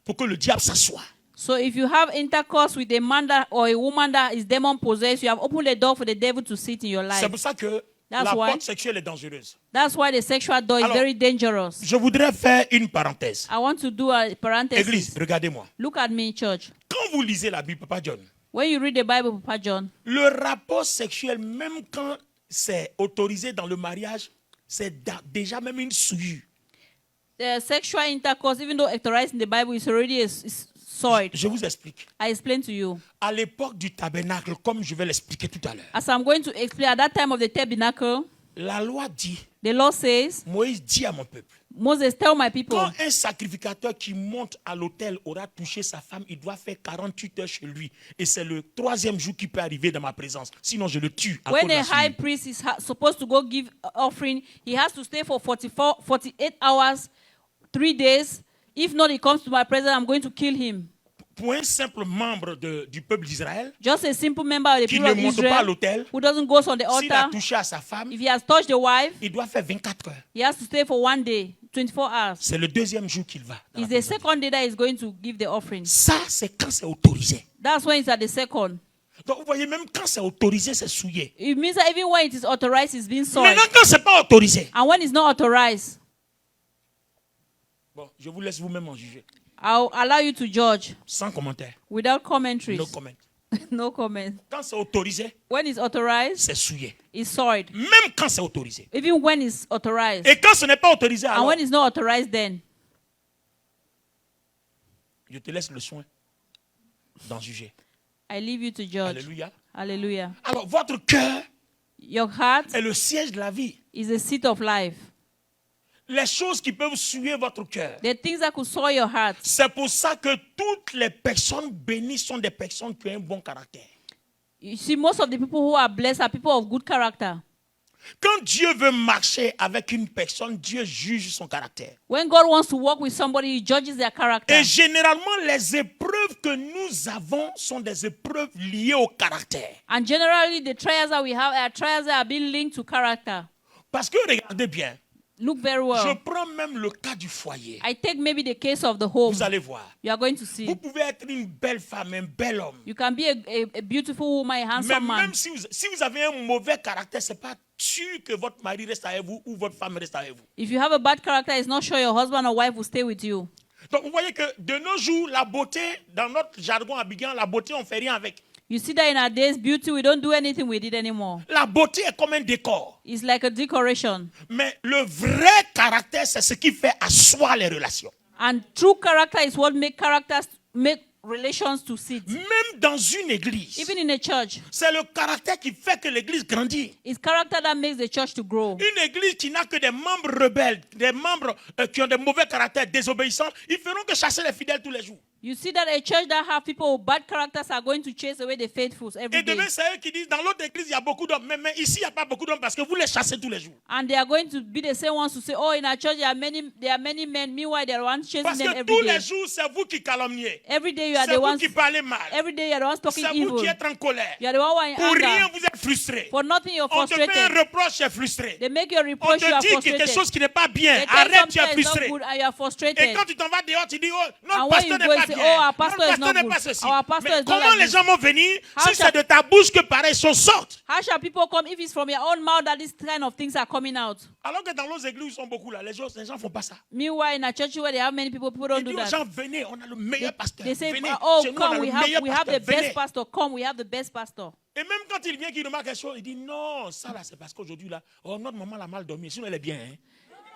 pour que le diable s'assoie. So if you have intercourse with a man or a woman that is demon possessed, you have opened the door for the devil to sit in your C'est life. pour ça que That's la why. porte sexuelle est dangereuse. That's why the sexual door is Alors, very dangerous. Je voudrais faire une parenthèse. I want to do a parenthesis. Église, regardez-moi. Look at me, church. Quand vous lisez la Bible, Papa John, When you read the Bible, Papa John, le rapport sexuel, même quand c'est autorisé dans le mariage, c'est déjà même une souillure. the sexual intercourse, even though authorized in the Bible, is already is soiled. Je vous explique. I explain to you. À l'époque du tabernacle, comme je vais l'expliquer tout à l'heure, As I'm going to explain, at that time of the tabernacle, la loi dit, the law says, Moïse dit à mon peuple, Moses, tell my people, quand un sacrificateur qui monte à l'autel aura touché sa femme, il doit faire 48 heures chez lui. Et c'est le 3e jour qui peut arriver dans ma présence. Sinon, je le tue. À when cause de la a high souillure. priest is supposed to go give offering, he has to stay for 48 hours, 3 days. If not, he comes to my presence, I'm going to kill him. Pour un simple membre du peuple d'Israël, Just a simple member of the qui people ne of monte pas à Israel l'autel, who doesn't go on the s'il a altar, touché à sa femme, if he has touched the wife, il doit faire 24 heures. he has to stay for 1 day, 24 hours. C'est le 2e jour qu'il va. dans la It's the présence. second day that he's going to give the offering. Ça, c'est quand c'est autorisé. That's when it's at the second. Donc, vous voyez, même quand c'est autorisé, c'est souillé. It means that even when it is authorized, it's being soiled. Maintenant, quand c'est pas autorisé, And when it's not authorized, bon, je vous laisse vous-même en juger. I'll allow you to judge Sans commentaire. without commentaries. No comment. No comment. Quand c'est autorisé, When it's authorized, c'est souillé. it's soiled. Même quand c'est autorisé. Even when it's authorized. Et quand ce n'est pas autorisé, And alors, when it's not authorized, then je te laisse le soin d'en juger. I leave you to judge. Alléluia. Hallelujah. Alors, votre cœur Your heart est le siège de la vie. is the seat of life. Les choses qui peuvent souiller votre cœur. The things that could soil your heart. C'est pour ça que toutes les personnes bénies sont des personnes qui ont un bon caractère. You see, most of the people who are blessed are people of good character. Quand Dieu veut marcher avec une personne, Dieu juge son caractère. When God wants to work with somebody, He judges their character. Et généralement, les épreuves que nous avons sont des épreuves liées au caractère. And generally, the trials that we have are trials that are being linked to character. Parce que regardez bien, Look very je well. prends même le cas du foyer. I take maybe the case of the home. Vous allez voir. You are going to see. Vous pouvez être une belle femme, un bel homme. You can be a beautiful woman, a Mais handsome man. même si vous avez un mauvais caractère, ce n'est pas sûr que votre mari reste avec vous ou votre femme reste avec vous. If you have a bad character, it's not sure your husband or wife will stay with you. Donc vous voyez que de nos jours, la beauté, dans notre jargon abidjan, la beauté, on ne fait rien avec. You see that in our days, beauty, we don't do anything with it anymore. La beauté est comme un décor. It's like a decoration. Mais le vrai caractère, c'est ce qui fait asseoir les relations. And true character is what make relations to sit. Même dans une église, Even in a church, c'est le caractère qui fait que l'église grandit. it's character that makes the church to grow. Une église qui n'a que des membres rebelles, des membres qui ont des mauvais caractères, désobéissants, ils feront que chasser les fidèles tous les jours. You see that a church that have people with bad characters are going to chase away the faithfuls every Et day. demain, c'est eux qui disent, dans l'autre église, il y a beaucoup d'hommes, mais ici, il n'y a pas beaucoup d'hommes parce que vous les chassez tous les jours. And they are going to be the same ones to say, oh, in our church there are many men. Meanwhile, they are the ones chasing Parce them que every tous day. les jours, c'est vous qui calomniez. Every day you are C'est the vous ones. qui parlez mal. Every day you are the ones talking C'est vous evil. qui êtes en colère. You are the one who are in Pour rien, anger. vous êtes frustré. For nothing you're On te fait un frustrated. reproche, tu es frustré. They make you On reproach, you te are dit quelque frustrated. chose qui n'est pas bien. They tell Arrête, tu something es that is not frustré. good and you are Et frustrated. quand tu t'en vas dehors, tu dis, oh, And non, when pasteur you n'est go and pas say, bien. oh, our Non, pastor le is pasteur not n'est good. pas ceci. Our pastor Mais is not comment like les this. gens vont venir How si shall- c'est de ta bouche que pareilles choses sortent? How shall people come if it's from your own mouth that this kind of things are coming out? Alors que dans nos églises, ils sont beaucoup là. Les gens ne font pas ça. Meanwhile, in a church where they have many people Ils don't disent do aux that. gens, venez, on a le meilleur pasteur. They say, Venez, oh, chez nous, on a come, le we meilleur have the pasteur. best Venez. pastor. Come, we have the best pastor. Et même quand il vient, qu'il remarque quelque chose, il dit, non, ça là, c'est parce qu'aujourd'hui, là, oh, notre maman l'a mal dormi. Sinon, elle est bien. Hein.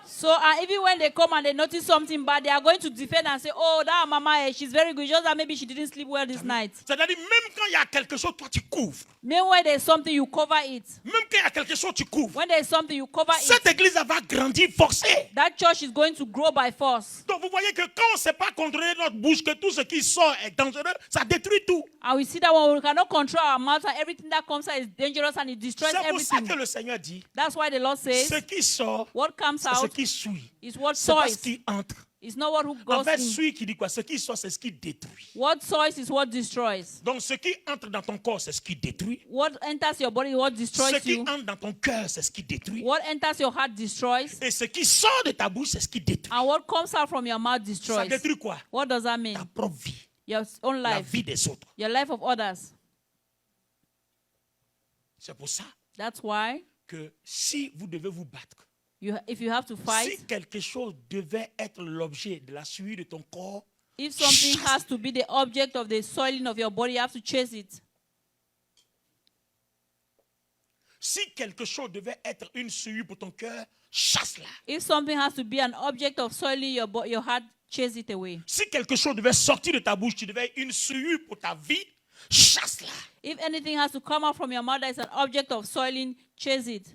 So even when they come and they notice something bad, they are going to defend and say, oh, that mama, she's very good. Just that maybe she didn't sleep well this night. C'est-à-dire, même quand il y a quelque chose, toi, tu couvres. Meanwhile, there's something, you cover it. Même quand il y a quelque chose, tu couvres. When there's something, you cover Cette it. église elle va grandir forcée. That church is going to grow by force. Donc vous voyez que quand on ne sait pas contrôler notre bouche, que tout ce qui sort est dangereux, ça détruit tout. And we see that when we cannot control our mouth, and everything that comes out is dangerous and it destroys C'est pour ça everything. que le Seigneur dit, That's why the Lord ce says, qui sort, what comes c'est ce out qui suit. is what C'est pas ce soils. qui entre. It's not what who En goes fait, in. suit qui dit quoi? Ce qui sort, c'est ce qui détruit. What soils is what destroys. Donc ce qui entre dans ton corps, c'est ce qui détruit. What enters your body, what Ce destroys qui you. entre dans ton cœur, c'est ce qui détruit. What enters your heart destroys. Et ce qui sort de ta bouche, c'est ce qui détruit. And what comes out from your mouth Ça destroys. détruit quoi? What does that mean? Ta propre vie, Your own la life. vie des autres. Your life of others. C'est pour ça That's why que si vous devez vous battre, if you have to fight, si quelque chose devait être l'objet de la suie de ton corps, if something has to be the object of the soiling of your body, you have to chase it. si quelque chose devait être une suie pour ton cœur, chasse-la. If something has to be an object of soiling your heart, chase it away. Si quelque chose devait sortir de ta bouche, tu devais une suie pour ta vie, chasse-la. If anything has to come out from your mouth that is an object of soiling, chase it.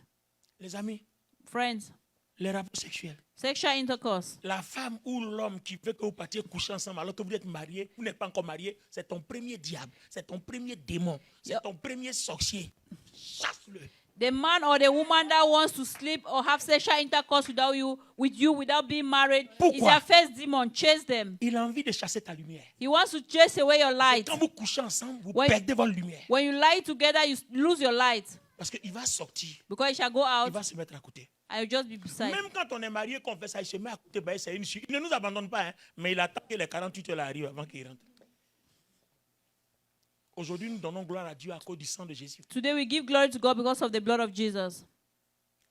Les amis, Friends, les rapports sexuels. sexual intercourse. La femme ou l'homme qui veut que vous partiez coucher ensemble alors que vous êtes mariés, vous n'êtes pas encore mariés, c'est ton premier diable, c'est ton premier démon, c'est ton premier sorcier. Chasse-le. The man or the woman that wants to sleep or have sexual intercourse with you without being married is Pourquoi? their first demon. Chase them. Il a envie de chasser ta lumière. He wants to chase away your light. Quand vous couchez ensemble, vous When- perdez votre lumière. When you lie together, you lose your light Parce qu'il va sortir, because it shall go il out va se mettre à côté. and you'll just be beside. Même quand on est marié, qu'on fait ça, il se met à côté, ben, c'est une suite. Il ne nous abandonne pas, hein, mais il attend que les 48 heures arrivent avant qu'il rentre. Aujourd'hui, nous donnons gloire à Dieu à cause du sang de Jésus. Today we give glory to God because of the blood of Jesus.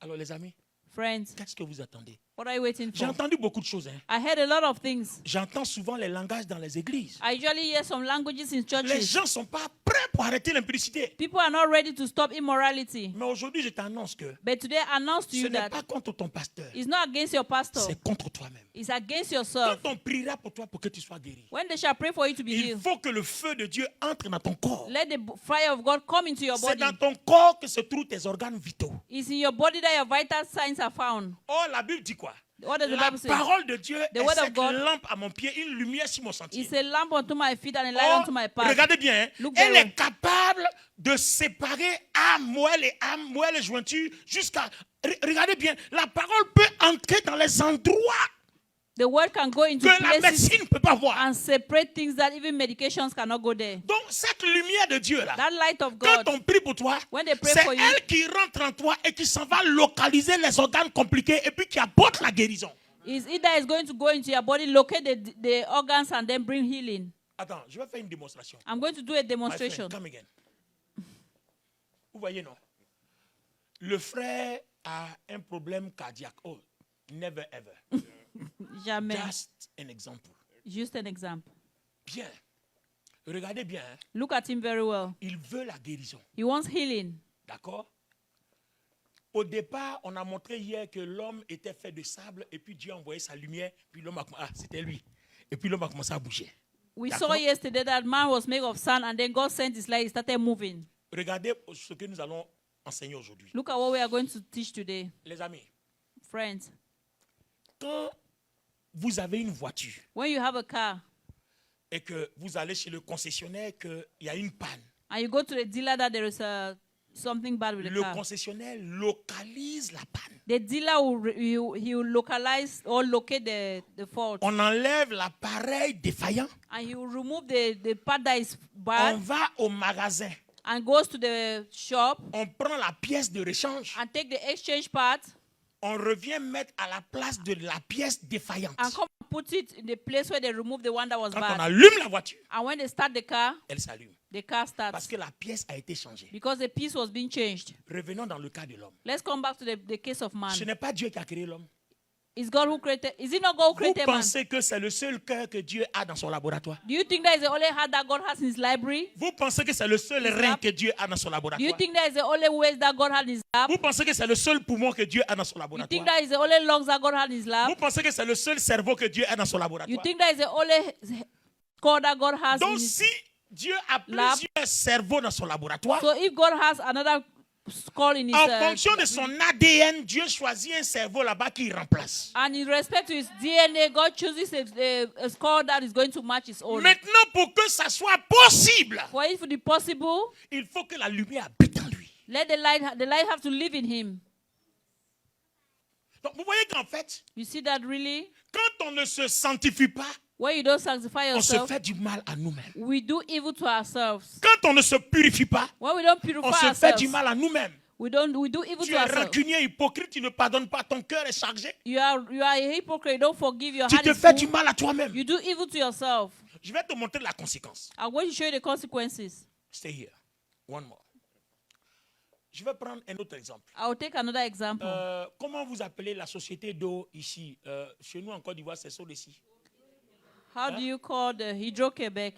Alors les amis, Friends, qu'est-ce que vous attendez? what are you waiting J'ai for? entendu beaucoup de choses. Hein. I heard a lot of things. J'entends souvent les langages dans les églises. I usually hear some languages in Les churches. gens ne sont pas prêts pour arrêter l'impudicité. People are not ready to stop immorality. Mais aujourd'hui, je t'annonce que But today I announce to ce you n'est that pas contre ton pasteur, it's not against your pastor. c'est contre toi-même. It's against Quand yourself. on priera pour toi pour que tu sois guéri, When they shall pray for you to be il healed, faut que le feu de Dieu entre dans ton corps. let the fire of God come into your C'est body. dans ton corps que se trouvent tes organes vitaux. It's in your body that your vital signs are found. Oh, la Bible dit quoi? What does the La Bible say? parole de Dieu The est word of cette God lampe à mon pied, une lumière sur mon sentier. It's a lamp unto my feet and a light Oh, unto my path. regardez bien, hein. Look Elle very est well. capable de séparer âme, moelle et jointure jusqu'à... Regardez bien, la parole peut entrer dans les endroits The word can go into que la places médecine ne peut pas voir. and separate things that even medications cannot go there. Donc cette lumière de Dieu là, That light of quand God, on prie pour toi, when they pray c'est for you, elle qui rentre en toi et qui s'en va localiser les organes compliqués et puis qui apporte la guérison. is either is going to go into your body, locate the organs, and then bring healing. Attends, je vais faire une démonstration. I'm going to do a My demonstration. friend, come again. Vous voyez, non? Le frère a un problème cardiaque. Oh, never ever. Jamais. Just an example. Just an example. Bien. Regardez bien. Hein. Look at him very well. Il veut la guérison. He wants healing. D'accord? Au départ, on a montré hier que l'homme était fait de sable et puis Dieu a envoyé sa lumière. Puis l'homme a commencé. Ah, c'était lui. Et puis l'homme a commencé à bouger. We D'accord. saw yesterday that man was made of sand, and then God sent his light, he started moving. Regardez ce que nous allons enseigner aujourd'hui. Look at what we are going to teach today. Les amis, Friends, quand vous avez une voiture when you have a car et que vous allez chez le concessionnaire qu'il y a une panne, and you go to the dealer that there is something bad with the le car, concessionnaire localise la panne. the dealer he will localize or locate the fault, On enlève l'appareil défaillant. and he will remove the part that is On bad va au magasin. and goes to the shop On prend la pièce de rechange. and take the exchange part On revient mettre à la place de la pièce défaillante. and come and put it in the place where they remove the one that was Quand on bad. allume la voiture, And when they start the car s'allume. Parce starts que la pièce a été changée. because the piece was being changed. Revenons dans le cas de l'homme. Let's come back to the case of man. Ce n'est pas Dieu qui a créé l'homme. Is God who created? Is it not God who Vous created man? pensez que c'est le seul cœur que Dieu a dans son laboratoire? Do you think that is the only heart that God has in his library? Vous pensez que c'est le seul rein que Dieu a dans son Do you laboratoire? think that is the only ways that God has in his lab? Vous pensez que c'est le seul poumon que Dieu a dans son You laboratoire? think that is the only lungs that God has in his lab? Vous pensez que c'est le seul cerveau que Dieu a dans son You laboratoire? think that is the only core that God has in Donc his si Dieu a lab. plusieurs cerveaux dans son laboratoire, So if God has another skull in his en fonction de son ADN, Dieu choisit un cerveau là-bas qui remplace. and in respect to his DNA, God chooses a skull that is going to match his own. Maintenant, pour que ça soit possible, For it to be possible, il faut que la lumière habite en lui. let the light have to live in him. Donc vous voyez qu'en fait, You see that really? quand on ne se sanctifie pas, When you don't sanctify on se yourself, fait du mal à nous-mêmes. we do evil to ourselves. Quand on ne se purifie pas, When we don't on purify se fait du ourselves, mal à nous-mêmes. we do evil Tu to es ourselves. rancunier, hypocrite, tu ne pardonnes pas, ton cœur est chargé. You are a hypocrite. You don't forgive your Tu heart te is fais full. du mal à toi-même. You do evil to yourself. Je vais te montrer la conséquence. I'm going to show you the consequences. Stay here. One more. Je vais prendre un autre exemple. I will take another example. Comment vous appelez la société d'eau ici? Chez nous en Côte d'Ivoire, c'est Sodecy. How do you call the Hydro-Quebec?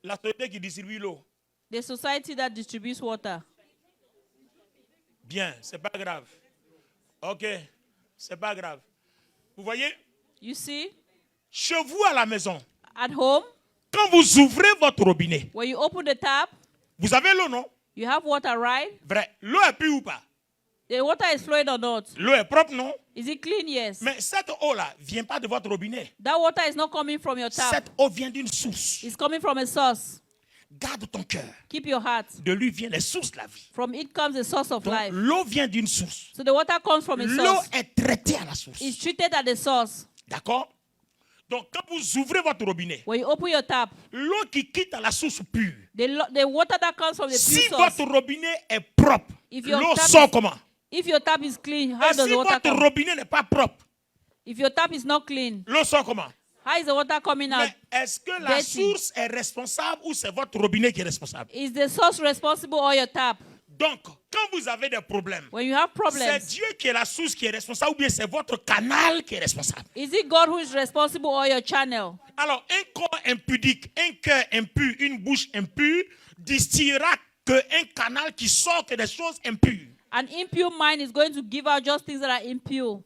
La société qui distribue l'eau. The society that distributes water. Bien, c'est pas grave. Ok, c'est pas grave. Vous voyez, You see, chez vous à la maison, at home, quand vous ouvrez votre robinet, when you open the tap, vous avez l'eau, non? you have water, right? Vrai. L'eau est pure ou pas? The water is flowing or not? L'eau est propre, non? Is it clean? Yes. Mais cette eau-là ne vient pas de votre robinet. That water is not coming from your tap. Cette eau vient d'une source. It's coming from a source. Garde ton cœur. Keep your heart. De lui viennent les sources de la vie. From it comes the source of Donc, life. l'eau vient d'une source. So the water comes from a L'eau source. est traitée à la source. It's treated at the source. D'accord? Donc, quand vous ouvrez votre robinet, When you open your tap, l'eau qui quitte à la source pure, the water that comes from the si pure source, votre robinet est propre, If your l'eau tap sort is- comment? if your tap is clean, how Et does si the water votre come? robinet n'est pas propre, If your tap is not clean, l'eau sort comment? how is the water coming out? Mais est-ce que la dirty. source est responsable ou c'est votre robinet qui est responsable? Is the source responsible or your tap? Donc, quand vous avez des problèmes, When you have c'est problems, Dieu qui est la source qui est responsable ou bien c'est votre canal qui est responsable? is it God who is responsible or your channel? Alors, un corps impudique, un cœur impur, une bouche impure, distillera qu'un canal qui sort des choses impures. An impure mind is going to give out just things that are impure.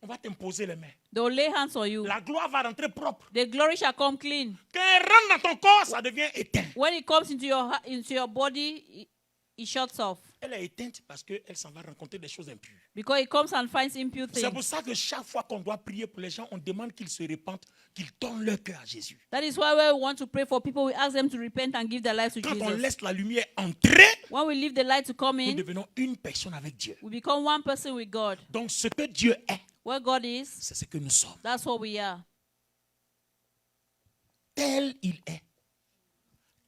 On va t'imposer les mains. They will lay hands on you. La gloire va rentrer propre. The glory shall come clean. Quand elle rentre dans ton corps, ça devient éteint. When it comes into your body, it shuts off. Elle est éteinte parce qu'elle s'en va rencontrer des choses impures. Because it comes and finds impure C'est pour things. ça que chaque fois qu'on doit prier pour les gens, on demande qu'ils se repentent, qu'ils donnent leur cœur à Jésus. That is why when we want to pray for people, we ask them to repent and give their lives to Quand on Jesus. laisse la lumière entrer, When we leave the light to come nous in, devenons une personne avec Dieu. we become one person with God. Donc ce que Dieu est, Where God is, c'est ce que nous sommes. that's what we are. Tel il est,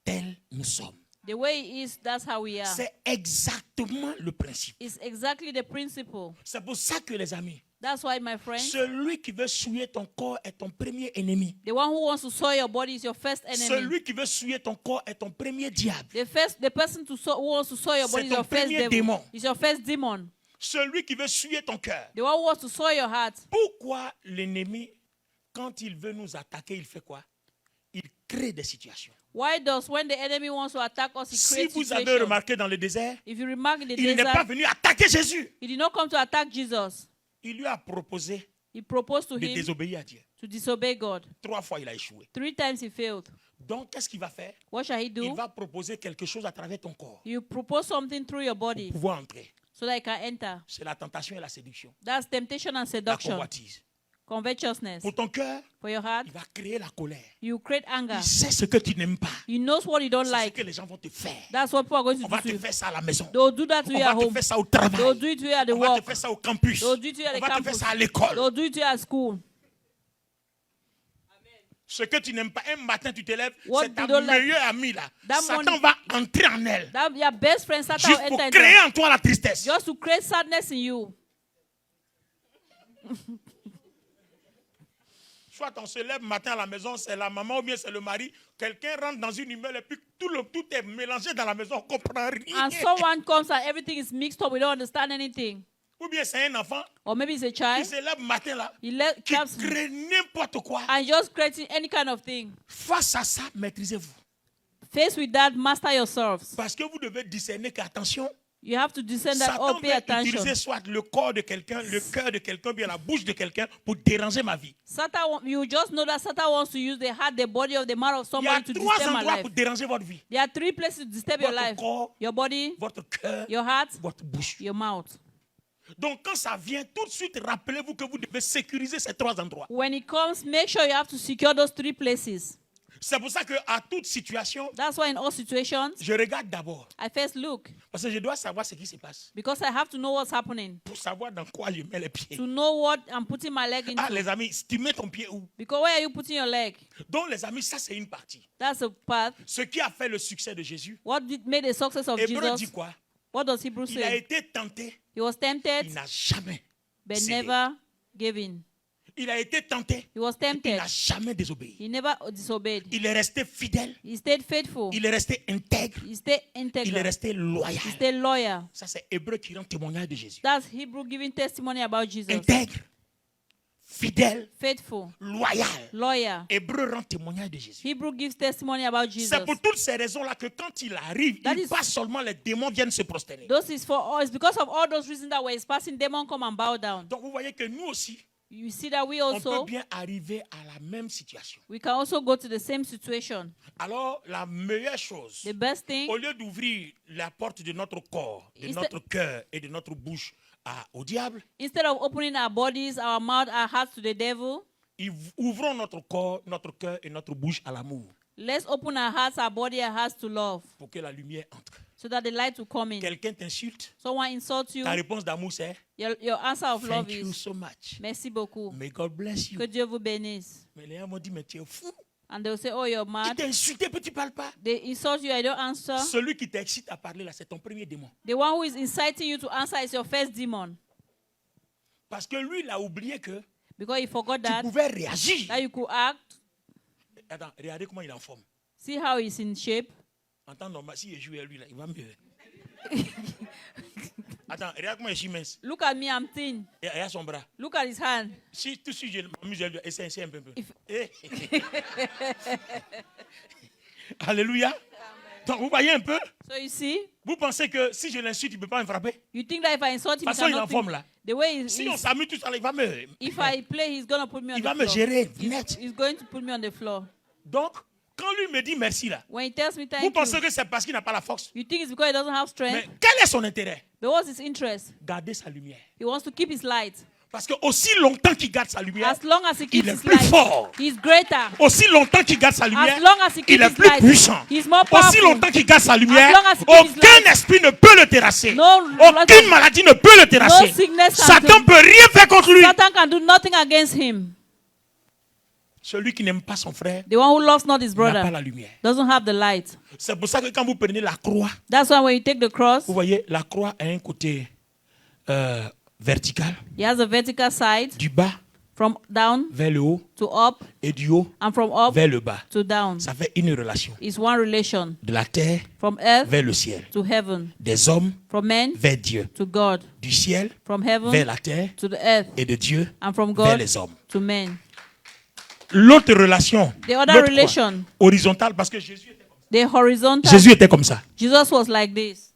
tel nous sommes. The way He is, that's how we are. C'est exactement le principe. It's exactly the principle. C'est pour ça que les amis, That's why, my friend, celui qui veut souiller ton corps est ton premier ennemi. the one who wants to soil your body is your first enemy. Celui qui veut souiller ton corps est ton premier diable. The person who wants to soil your body is C'est ton your first premier devil. démon. Is your first demon. Celui qui veut souiller ton cœur. The one who wants to soil your heart. Pourquoi l'ennemi, quand il veut nous attaquer, il fait quoi? Il crée des situations. Why does when the enemy wants to attack us, he Si creates vous avez situations? remarqué dans le désert, If you remark in the il n'est pas desert, venu attaquer Jésus. he did not come to attack Jesus. Il lui a proposé He proposed to de him désobéir à Dieu. to disobey God. 3 fois, il a échoué. 3 times he failed. Donc, qu'est-ce qu'il va faire? What shall he Il do? va proposer quelque chose à travers ton corps You propose something through your pour body pouvoir entrer. so that it can enter. C'est la tentation et la séduction, That's temptation and la seduction. convoitise. Covetousness. Pour ton cœur, For your heart, il va créer la colère. you create anger. Il sait ce que tu n'aimes pas. He knows what you don't C'est ce like. que les gens vont te faire. That's what people are going to On va do te to you. faire ça à la maison. They'll do that to On you va at te home. faire ça au They'll travail. do it to you at the On va te work. faire ça au campus. They'll do it to you at On the va te faire campus. ça à l'école. They'll do it to you at school. Ce que tu n'aimes pas, un matin tu te lèves, What c'est ta you don't like. meilleure amie là. That Satan morning- va entrer en elle. That your best friend Satan Juste will pour enter créer into en toi la tristesse. just to create sadness in you. Soit on se lève matin à la maison, c'est la maman ou bien c'est le mari. Quelqu'un rentre dans une humeur et puis tout est mélangé dans la maison, on ne comprend rien. And someone comes and everything is mixed up. We don't understand anything. Ou bien c'est un enfant Or maybe it's a qui child. se lève matin là, He qui comes crée n'importe quoi. and just creating any kind of thing. Face à ça, maîtrisez-vous. Faced with that, master yourselves. Parce que vous devez discerner qu'attention, You have to discern that. Satan Oh, pay va attention. utiliser soit le corps de quelqu'un, le cœur de quelqu'un, bien la bouche de quelqu'un pour déranger ma vie. Satan, you just know that Satan wants to use the heart, the body of the mouth of Il y a somebody to 3 disturb my endroits life. pour déranger votre vie. There are 3 places to disturb your Votre life: corps, your body, votre cœur, your heart, votre bouche. your mouth. Donc quand ça vient, tout de suite, rappelez-vous que vous devez sécuriser ces 3 endroits. When it comes, make sure you have to secure those 3 places. C'est pour ça qu'à toute situation, That's why in all situations, je regarde d'abord. I first look Parce que je dois savoir ce qui se passe. because I have to know what's happening, Pour savoir dans quoi je mets les pieds. to know what I'm putting my leg into. Ah les amis, tu mets ton pied où? Because where are you putting your leg? Donc les amis, ça c'est une partie. That's a path. Ce qui a fait le succès de Jésus, Made the success of Hébreu dit Jesus? quoi? What does Hebrew Il a say? été tenté, He was tempted, il n'a jamais but cédé. never gave in. Il a été tenté, He was il tempted. n'a jamais désobéi. He never disobeyed. Il est resté fidèle, He stayed faithful. il est resté intègre, He stayed il est integral. resté loyal. He stayed loyal. Ça c'est Hébreu qui rend témoignage de Jésus. That's Hebrew giving testimony about Jesus. Intègre, fidèle, Faithful, loyal. loyal. Hébreu rend témoignage de Jésus. Hebrew gives testimony about Jesus. C'est pour toutes ces raisons-là que quand il arrive, That il is- passe seulement, les démons viennent se prosterner. Those is for all. It's because of all those reasons that when he's passing, demon come and bow down. Donc vous voyez que nous aussi, You see that we on peut also bien arriver à la même situation. we can also go to the same situation. Alors la meilleure chose, The best thing, au lieu d'ouvrir la porte de notre corps, de Instead- notre cœur et de notre bouche au diable, instead of opening our bodies, our mouth, our hearts to the devil, ouvrons notre corps, notre cœur et notre bouche à l'amour let's open our hearts, our body, our hearts to love, pour que la lumière entre. so that the light will come in. Quelqu'un t'insulte, Someone insults you, ta réponse d'amour c'est your answer of love Thank you is so much. merci beaucoup. May God bless you. Que Dieu vous bénisse. Mais les gens m'ont dit, mais tu es fou. And they'll say, oh, you're Il mad. t'a insulté, puis tu ne parles pas. They insult you, I don't answer. Celui qui t'excite à parler là, c'est ton premier démon. The one who is inciting you to answer is your first demon. Parce que lui, il a oublié que Because he forgot tu that pouvais réagir. you could act. Attends, regardez comment il est en forme. See how he's in shape. En temps normal, si je joue à lui, là, il va mieux. Attends, regarde comment il est mince. Look at me, I'm thin. Et regarde son bras. Look at his hand. Si tout de suite je m'amuse, je lui essaie un peu. If- Eh. Alléluia. Donc, vous voyez un peu? So you see, Vous pensez que si je l'insulte, il ne peut pas me frapper? you think that if I insult him, De toute façon, il est en cannot forme think. là. The way he Si on is, s'amuse tout ça, il va me... if I play, he's gonna put me on Il the va me floor. gérer net. He's going to put me on the floor. Donc, quand lui me dit merci là, When he tells me vous thank pensez you, que c'est parce qu'il n'a pas la force? you think it's because he doesn't have Mais strength. quel est son intérêt? But what's his interest? Garder sa lumière. He wants to keep his light. Parce que aussi longtemps qu'il garde sa lumière, As long as he keeps il est his plus light, fort. he's greater. Aussi longtemps qu'il garde sa lumière, As long as he il keeps est his plus light, puissant. he's more Aussi powerful. longtemps qu'il garde sa lumière, long as he keeps his aucun light, esprit ne peut le terrasser. no Aucune maladie ne peut le terrasser. sickness can Satan ne peut rien faire contre lui. Satan can do nothing against him. Celui qui n'aime pas son frère The one who loves not his n'a pas brother la lumière. doesn't have the light. C'est pour ça que quand vous prenez la croix, That's why when you take the cross, vous voyez, la croix a un côté vertical, he has a vertical side du bas from down vers le haut to up et du haut and from up vers le bas. to down. Ça fait une relation. It's one relation. De la terre From earth vers le ciel. to heaven. Des hommes From men vers Dieu. to God. Du ciel From vers heaven la terre to the earth. et de Dieu And from vers God les hommes. to men. L'autre relation, The other l'autre relation, croix, horizontale, parce que Jésus était comme ça. the horizontal. Jésus était comme ça. Jesus was like this.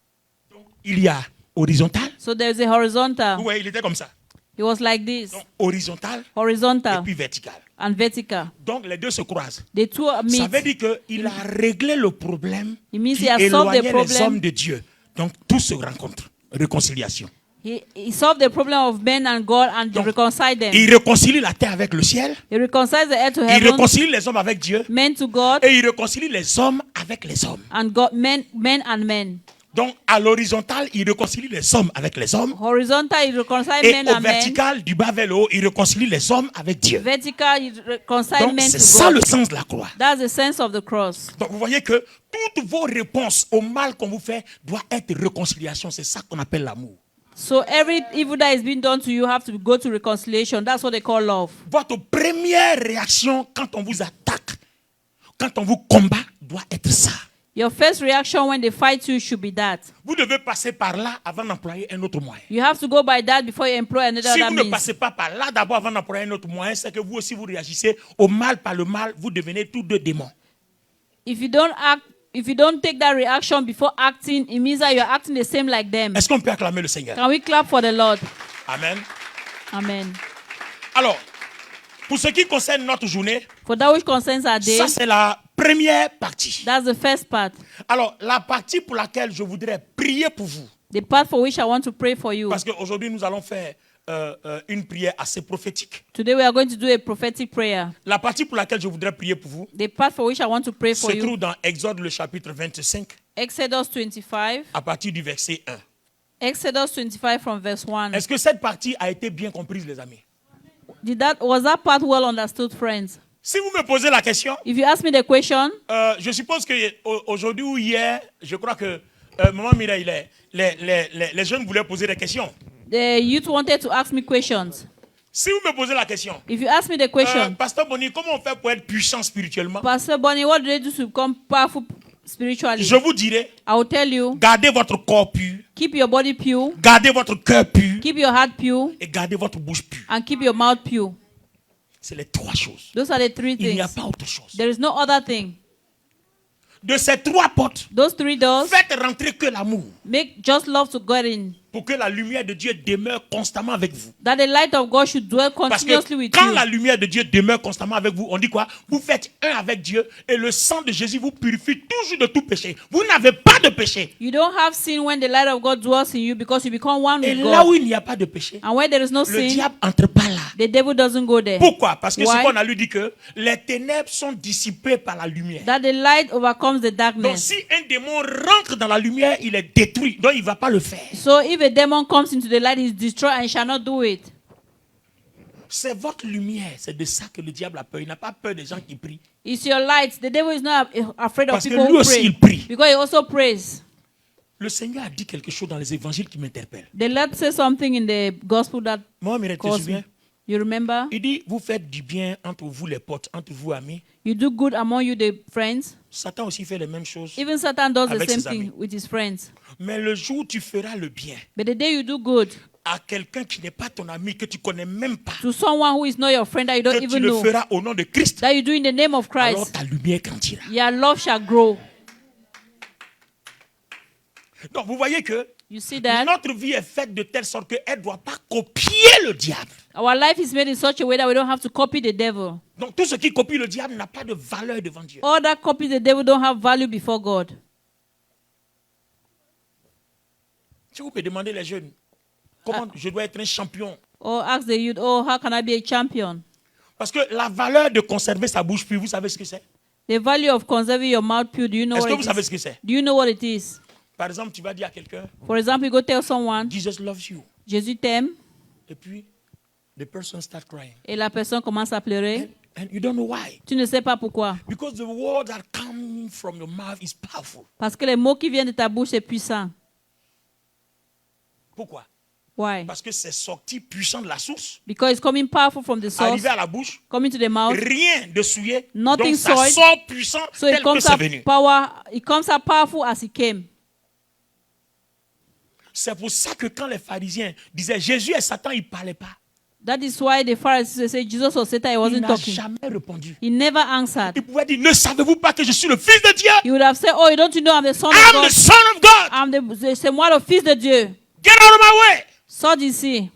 Il y a horizontal. So there's a horizontal. Oui, il était comme ça. He was like this, Donc, horizontal et horizontal puis vertical. and vertical. Donc, les deux se croisent. The two Ça meet. veut dire qu'il a réglé le problème It means qui he has solved the éloignait les problem. hommes de Dieu. Donc, tout se rencontre. Réconciliation. He solved the problem of men and God and Donc, reconciled them. Il réconcilie la terre avec le ciel. He reconciled the earth to Il heaven, réconcilie les hommes avec Dieu. men to God, Et il réconcilie les hommes avec les hommes. and God, men and men. Donc, à l'horizontale, il réconcilie les hommes avec les hommes. Horizontal, he reconciled Et men au and men. vertical, du bas vers le haut, il réconcilie les hommes avec Dieu. Vertical, he reconciled Donc, men c'est to ça le God. sens de la croix. That's the sense of the cross. Donc, vous voyez que toutes vos réponses au mal qu'on vous fait doivent être réconciliation. C'est ça qu'on appelle l'amour. So every evil that is being done to you have to go to reconciliation. That's what they call love. Votre première réaction quand on vous attaque, quand on vous combat, doit être ça. Your first reaction when they fight you should be that. Vous devez passer par là avant d'employer un autre moyen. You have to go by that before you employ another Si vous ne means. passez pas par là d'abord avant d'employer un autre moyen, c'est que vous aussi vous réagissez au mal par le mal, vous devenez tous deux démons. If you don't take that reaction before acting, it means that you're acting the same like them. Est-ce qu'on peut acclamer le Seigneur? Can we clap for the Lord? Amen. Amen. Alors, pour ce qui concerne notre journée, For that which concerns our day, ça c'est la première partie. that's the first part. Alors, la partie pour laquelle je voudrais prier pour vous, The part for which I want to pray for you. parce qu'aujourd'hui nous allons faire une prière assez prophétique. Today we are going to do a prophetic prayer. La partie pour laquelle je voudrais prier pour vous The part for which I want to pray for se you. trouve dans Exode le chapitre 25 Exodus 25. à partir du verset 1. Exodus 25 from verse 1. Est-ce que cette partie a été bien comprise, les amis? Was that part well understood, friends? Si vous me posez la question, If you ask me the question, je suppose qu'aujourd'hui ou hier, je crois que Maman Mireille, les jeunes voulaient poser des questions. the youth wanted to ask me questions. Si vous me posez la question, If you ask me the question, Pasteur Bonny, comment on fait pour être puissant spirituellement? Pastor Bonnie, what do they do to become powerful spiritually? Je vous dirai, I will tell you, gardez votre corps pur, keep your body pure, gardez votre cœur pur keep your heart pure, et gardez votre bouche pure. and keep your mouth pure. C'est les trois choses. Those are the three Il n'y a things. pas autre chose. There is no other thing. De ces trois portes, Those three doors, faites rentrer que l'amour make just love to get in. pour que la lumière de Dieu demeure constamment avec vous. That the light of God should dwell Parce continuously que with quand you. la lumière de Dieu demeure constamment avec vous, on dit quoi? Vous faites un avec Dieu et le sang de Jésus vous purifie toujours de tout péché. Vous n'avez pas de péché. You don't have sin when the light of God dwells in you because you become one Et with là où God. il n'y a pas de péché, And where there is no le sin, diable entre pas là. the devil doesn't go there. Pourquoi? Parce que Why? ce qu'on a lu dit que les ténèbres sont dissipées par la lumière. That the light overcomes the Donc darkness. si un démon rentre dans la lumière, il est détruit. Donc il ne va pas le faire. So if a demon comes into the light, he is destroyed and shall not do it. C'est votre lumière. C'est de ça que le diable a peur. Il n'a pas peur des gens qui prient. It's your light. The devil is not afraid of Parce que people lui who aussi, pray. il prie. Because he also prays. Le Seigneur a dit quelque chose dans les évangiles qui m'interpelle. The Lord says something in the gospel that Moi, Mireille, tu te caused souviens? me. You remember? Il dit, vous faites du bien entre vous les potes, entre vous amis. You do good among you, the friends. Satan aussi fait les mêmes choses. Even Satan does the Avec same ses amis. thing with his friends. Mais le jour où tu feras le bien But the day you do good à quelqu'un qui n'est pas ton ami, que tu connais même pas, to someone who is not your friend that you don't que tu even le know, feras au nom de Christ, that you do in the name of alors Christ, ta lumière grandira. your love shall grow. Donc vous voyez que You see that? notre vie est faite de telle sorte qu'elle ne doit pas copier le diable. Our life is made in such a way that we don't have to copy the devil. Donc tout ce qui copie le diable n'a pas de valeur devant Dieu. All that copy the devil don't have value before God. Si vous me demandez les jeunes, comment je dois être un champion? Or ask the youth, oh, how can I be a champion? Parce que la valeur de conserver sa bouche pure, vous savez ce que c'est? The value of conserving your mouth pure, do you know Est-ce que what vous it savez is? ce que c'est? Do you know what it is? Par exemple, tu vas dire à quelqu'un, For example, you go tell someone, Jesus loves you. Jésus t'aime, Et puis, the person start crying. et la personne commence à pleurer. And you don't know why. Tu ne sais pas pourquoi. Because the word that comes from your mouth is powerful. Parce que les mots qui viennent de ta bouche, c'est puissant. Pourquoi? Why? Parce que c'est sorti puissant de la source, Because it's coming powerful from the source, arrivé à la bouche, coming to the mouth. rien de souillé. Nothing Donc ça soiled. sort puissant So tel it que comes c'est out venu. it comes out powerful as it came. C'est pour ça que quand les pharisiens disaient Jésus est Satan, ils ne parlaient pas. That is why the Pharisees say Jesus was Satan, he Il wasn't n'a talking. jamais répondu. He never answered. Il pouvait dire, ne savez-vous pas que je suis le Fils de Dieu? He would have said, oh, don't you know I'm the son of I'm the God? Son of God. C'est moi le fils de Dieu. Get out of my way. Sors d'ici.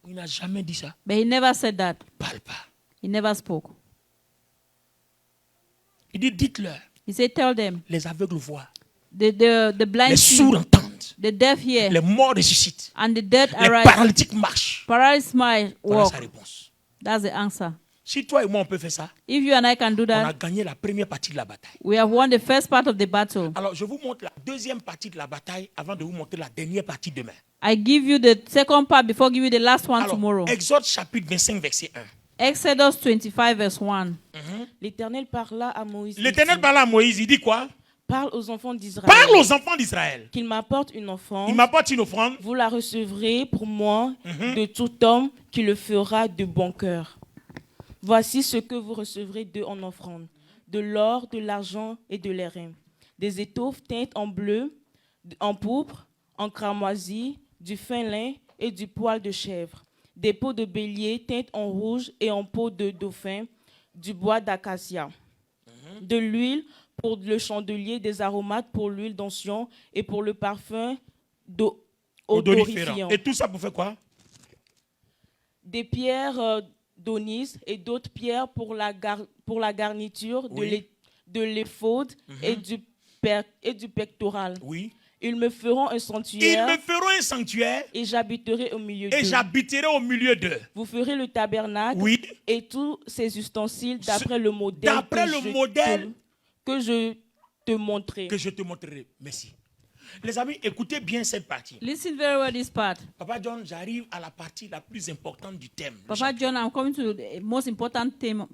Il n'a jamais dit ça. But he never said that. Parle pas. He never spoke. Il dit, dites-leur, He said, tell them. les aveugles voient, The blind les see, sourds entendent, the deaf hear, les morts ressuscitent, and the dead les arise. paralytiques marchent. Paralyzed might Voilà walk. sa réponse. That's the answer. Si toi et moi on peut faire ça, If you and I can do on a that, gagné la première partie de la bataille. we have won the first part of the battle. Alors je vous montre la deuxième partie de la bataille avant de vous montrer la dernière partie demain. I give you the second part before I give you the last one Alors, tomorrow. Exode chapitre 25 verset 1. Exodus 25 verse 1. L'Éternel parla à Moïse. et L'Éternel dit, parle à Moïse, il dit quoi? Parle aux enfants d'Israël. Parle aux enfants d'Israël. Qu'ils m'apportent une offrande. Il m'apporte une offrande. Vous la recevrez pour moi de tout homme qui le fera de bon cœur. Voici ce que vous recevrez d'eux en offrande. De l'or, de l'argent et de l'airain. Des étoffes teintes en bleu, en pourpre, en cramoisi, du fin lin et du poil de chèvre. Des peaux de bélier teintes en rouge et en peau de dauphin, du bois d'acacia. De l'huile pour le chandelier, des aromates pour l'huile d'onction et pour le parfum odoriférant. Et tout ça pour faire quoi? Des pierres d'onyx et d'autres pierres pour la garniture Oui. de l'éphod et du pectoral. Oui. Ils me feront un Ils sanctuaire me feront un sanctuaire et j'habiterai au milieu et d'eux. j'habiterai au milieu d'eux. Vous ferez le tabernacle Oui. et tous ses ustensiles d'après le modèle, D'après le modèle que je te montrerai. que je te montrerai. Merci. Les amis, écoutez bien cette partie. Listen very well this part. Papa John, j'arrive à la partie la plus importante du thème. Papa John, I'm coming to the most important theme.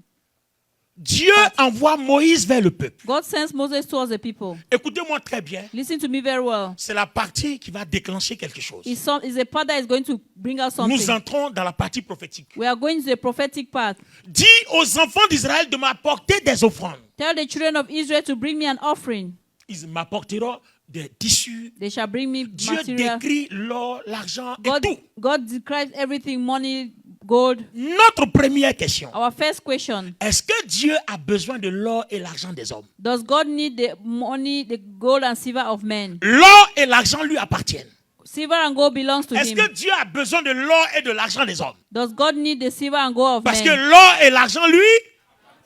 Dieu envoie Moïse vers le peuple. God sends Moses towards the people. Écoutez-moi très bien. Listen to me very well. C'est la partie qui va déclencher quelque chose. It's a part that is going to bring out something. Nous entrons dans la partie prophétique. We are going to the prophetic part. Dis aux enfants d'Israël de m'apporter des offrandes. Tell the children of Israel to bring me an offering. Ils m'apporteront des tissus. They shall bring me Dieu material. décrit l'or, l'argent et God, tout. God describes everything, money, gold. Notre première question. Our first question, Est-ce que Dieu a besoin de l'or et l'argent des hommes? does God need the money, the gold and silver of men? L'or et l'argent lui appartiennent. Silver and gold belongs to Est-ce him. que Dieu a besoin de l'or et de l'argent des hommes? Does God need the silver and gold of Parce que men? l'or et l'argent lui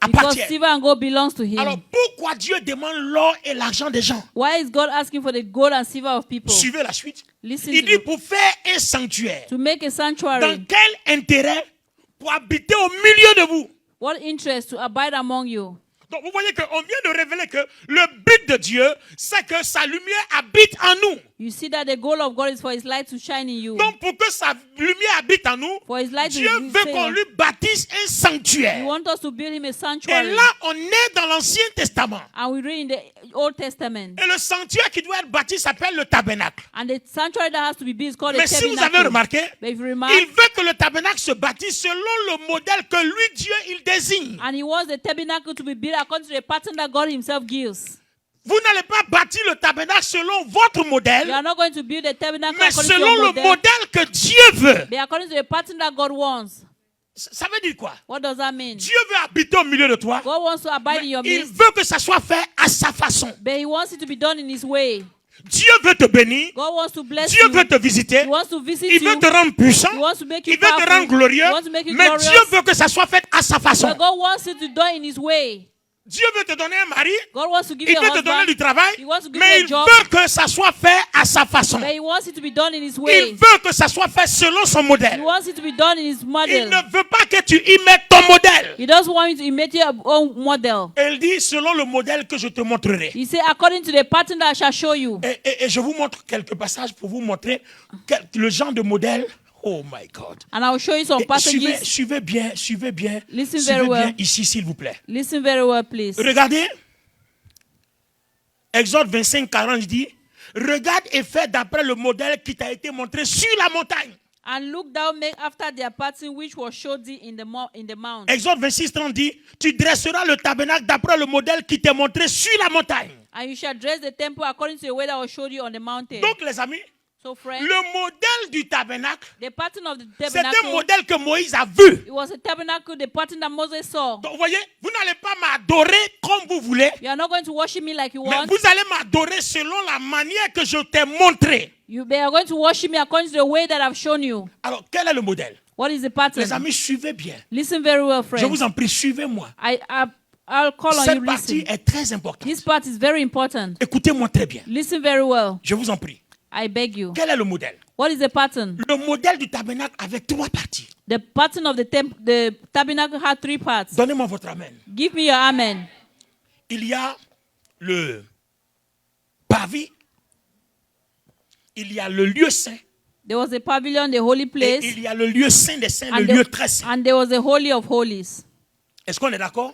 Because appartiennent. silver and gold belongs to him. Alors pourquoi Dieu demande l'or et l'argent des gens? Why is God asking for the gold and silver of people? Suivez la suite. Listen Il to dit the- pour faire un sanctuaire. To make a sanctuary. Dans quel intérêt? Pour habiter au milieu de vous. What interest to abide among you? Donc vous voyez qu'on vient de révéler que le but de Dieu, c'est que sa lumière habite en nous. You see that the goal of God is for his light to shine in you. Donc pour que sa lumière habite en nous, For his light Dieu to veut qu'on shine. lui bâtisse un He sanctuaire. wants us to build him a Et sanctuary. là, on est dans l'Ancien Testament. And we read in the Old Testament. Et le sanctuaire qui doit être bâti s'appelle le tabernacle. And the sanctuary that has to be built is called Mais a si vous avez tabernacle. remarqué, But if you il remark, veut que le tabernacle se bâtisse selon le modèle que lui, Dieu, il désigne. and he wants the tabernacle to be built according to the pattern that God himself gives. Vous n'allez pas bâtir le tabernacle selon votre You modèle, are not going to build the tabernacle mais according to selon your le model, modèle que Dieu veut. but according to the pattern that God wants. Ça veut dire quoi? What does that mean? Dieu veut habiter au milieu de toi, God wants to abide mais in your il midst, veut que ça soit fait à sa façon. but he wants it to be done in his way. Dieu veut te bénir, God wants to bless Dieu you. veut te visiter, He wants to visit il veut you. te rendre puissant, He wants to make you il veut te powerful. rendre glorieux, He wants to make you mais glorious. Dieu veut que ça soit fait à sa façon. But God wants it to be done in his way. Dieu veut te donner un mari, God wants to give il you a veut te donner du husband, travail, He wants to give mais you a il job. veut que ça soit fait à sa façon. but he wants it to be done in his Il way. veut que ça soit fait selon son He modèle. wants it to be done in his Il model. ne veut pas que tu y mettes ton modèle. He doesn't want you to imitate your own model. Elle dit selon le modèle que je te montrerai. He said, according to the pattern that I shall show you. Et je vous montre quelques passages pour vous montrer le genre de modèle. Oh my God. And I will show you some Et passages. suivez bien Listen suivez very well. bien ici s'il vous plaît. Listen very well, please. Regardez. Exode 25, 40 dit, regarde et fais d'après le modèle qui t'a été montré sur la montagne. And look thou make after their pattern which was showed thee in the mount. Exode 26, 30 dit, tu dresseras le tabernacle d'après le modèle qui t'est montré sur la montagne. And you shall dress the temple according to the way that was showed you on the mountain. Donc les amis, So friends, le modèle du tabernacle, the pattern of the c'est un tabernacle, modèle que Moïse a vu. it was a tabernacle, the pattern that Moses saw. Donc vous voyez, vous n'allez pas m'adorer comme vous voulez, You are not going to worship me like you mais want. vous allez m'adorer selon la manière que je t'ai montré. You are going to worship me according to the way that I've shown you. Alors quel est le modèle? What is the pattern? Les amis, suivez bien. Listen very well, Je friends. vous en prie, suivez-moi. I'll call on Cette you. partie Listen. est très importante. This part is very important. Écoutez-moi très bien. Listen very well. Je vous en prie. I beg you. Quel est le modèle? What is the pattern? Le modèle du tabernacle avait 3 parties. The pattern of the tabernacle had 3 parts. Donnez-moi votre amen. Give me your amen. Il y a le parvis. Il y a le lieu saint. There was a pavilion, the holy Et place, il y a le lieu saint des saints, le and, lieu très saint. and there was the holy of holies. Est-ce qu'on est d'accord?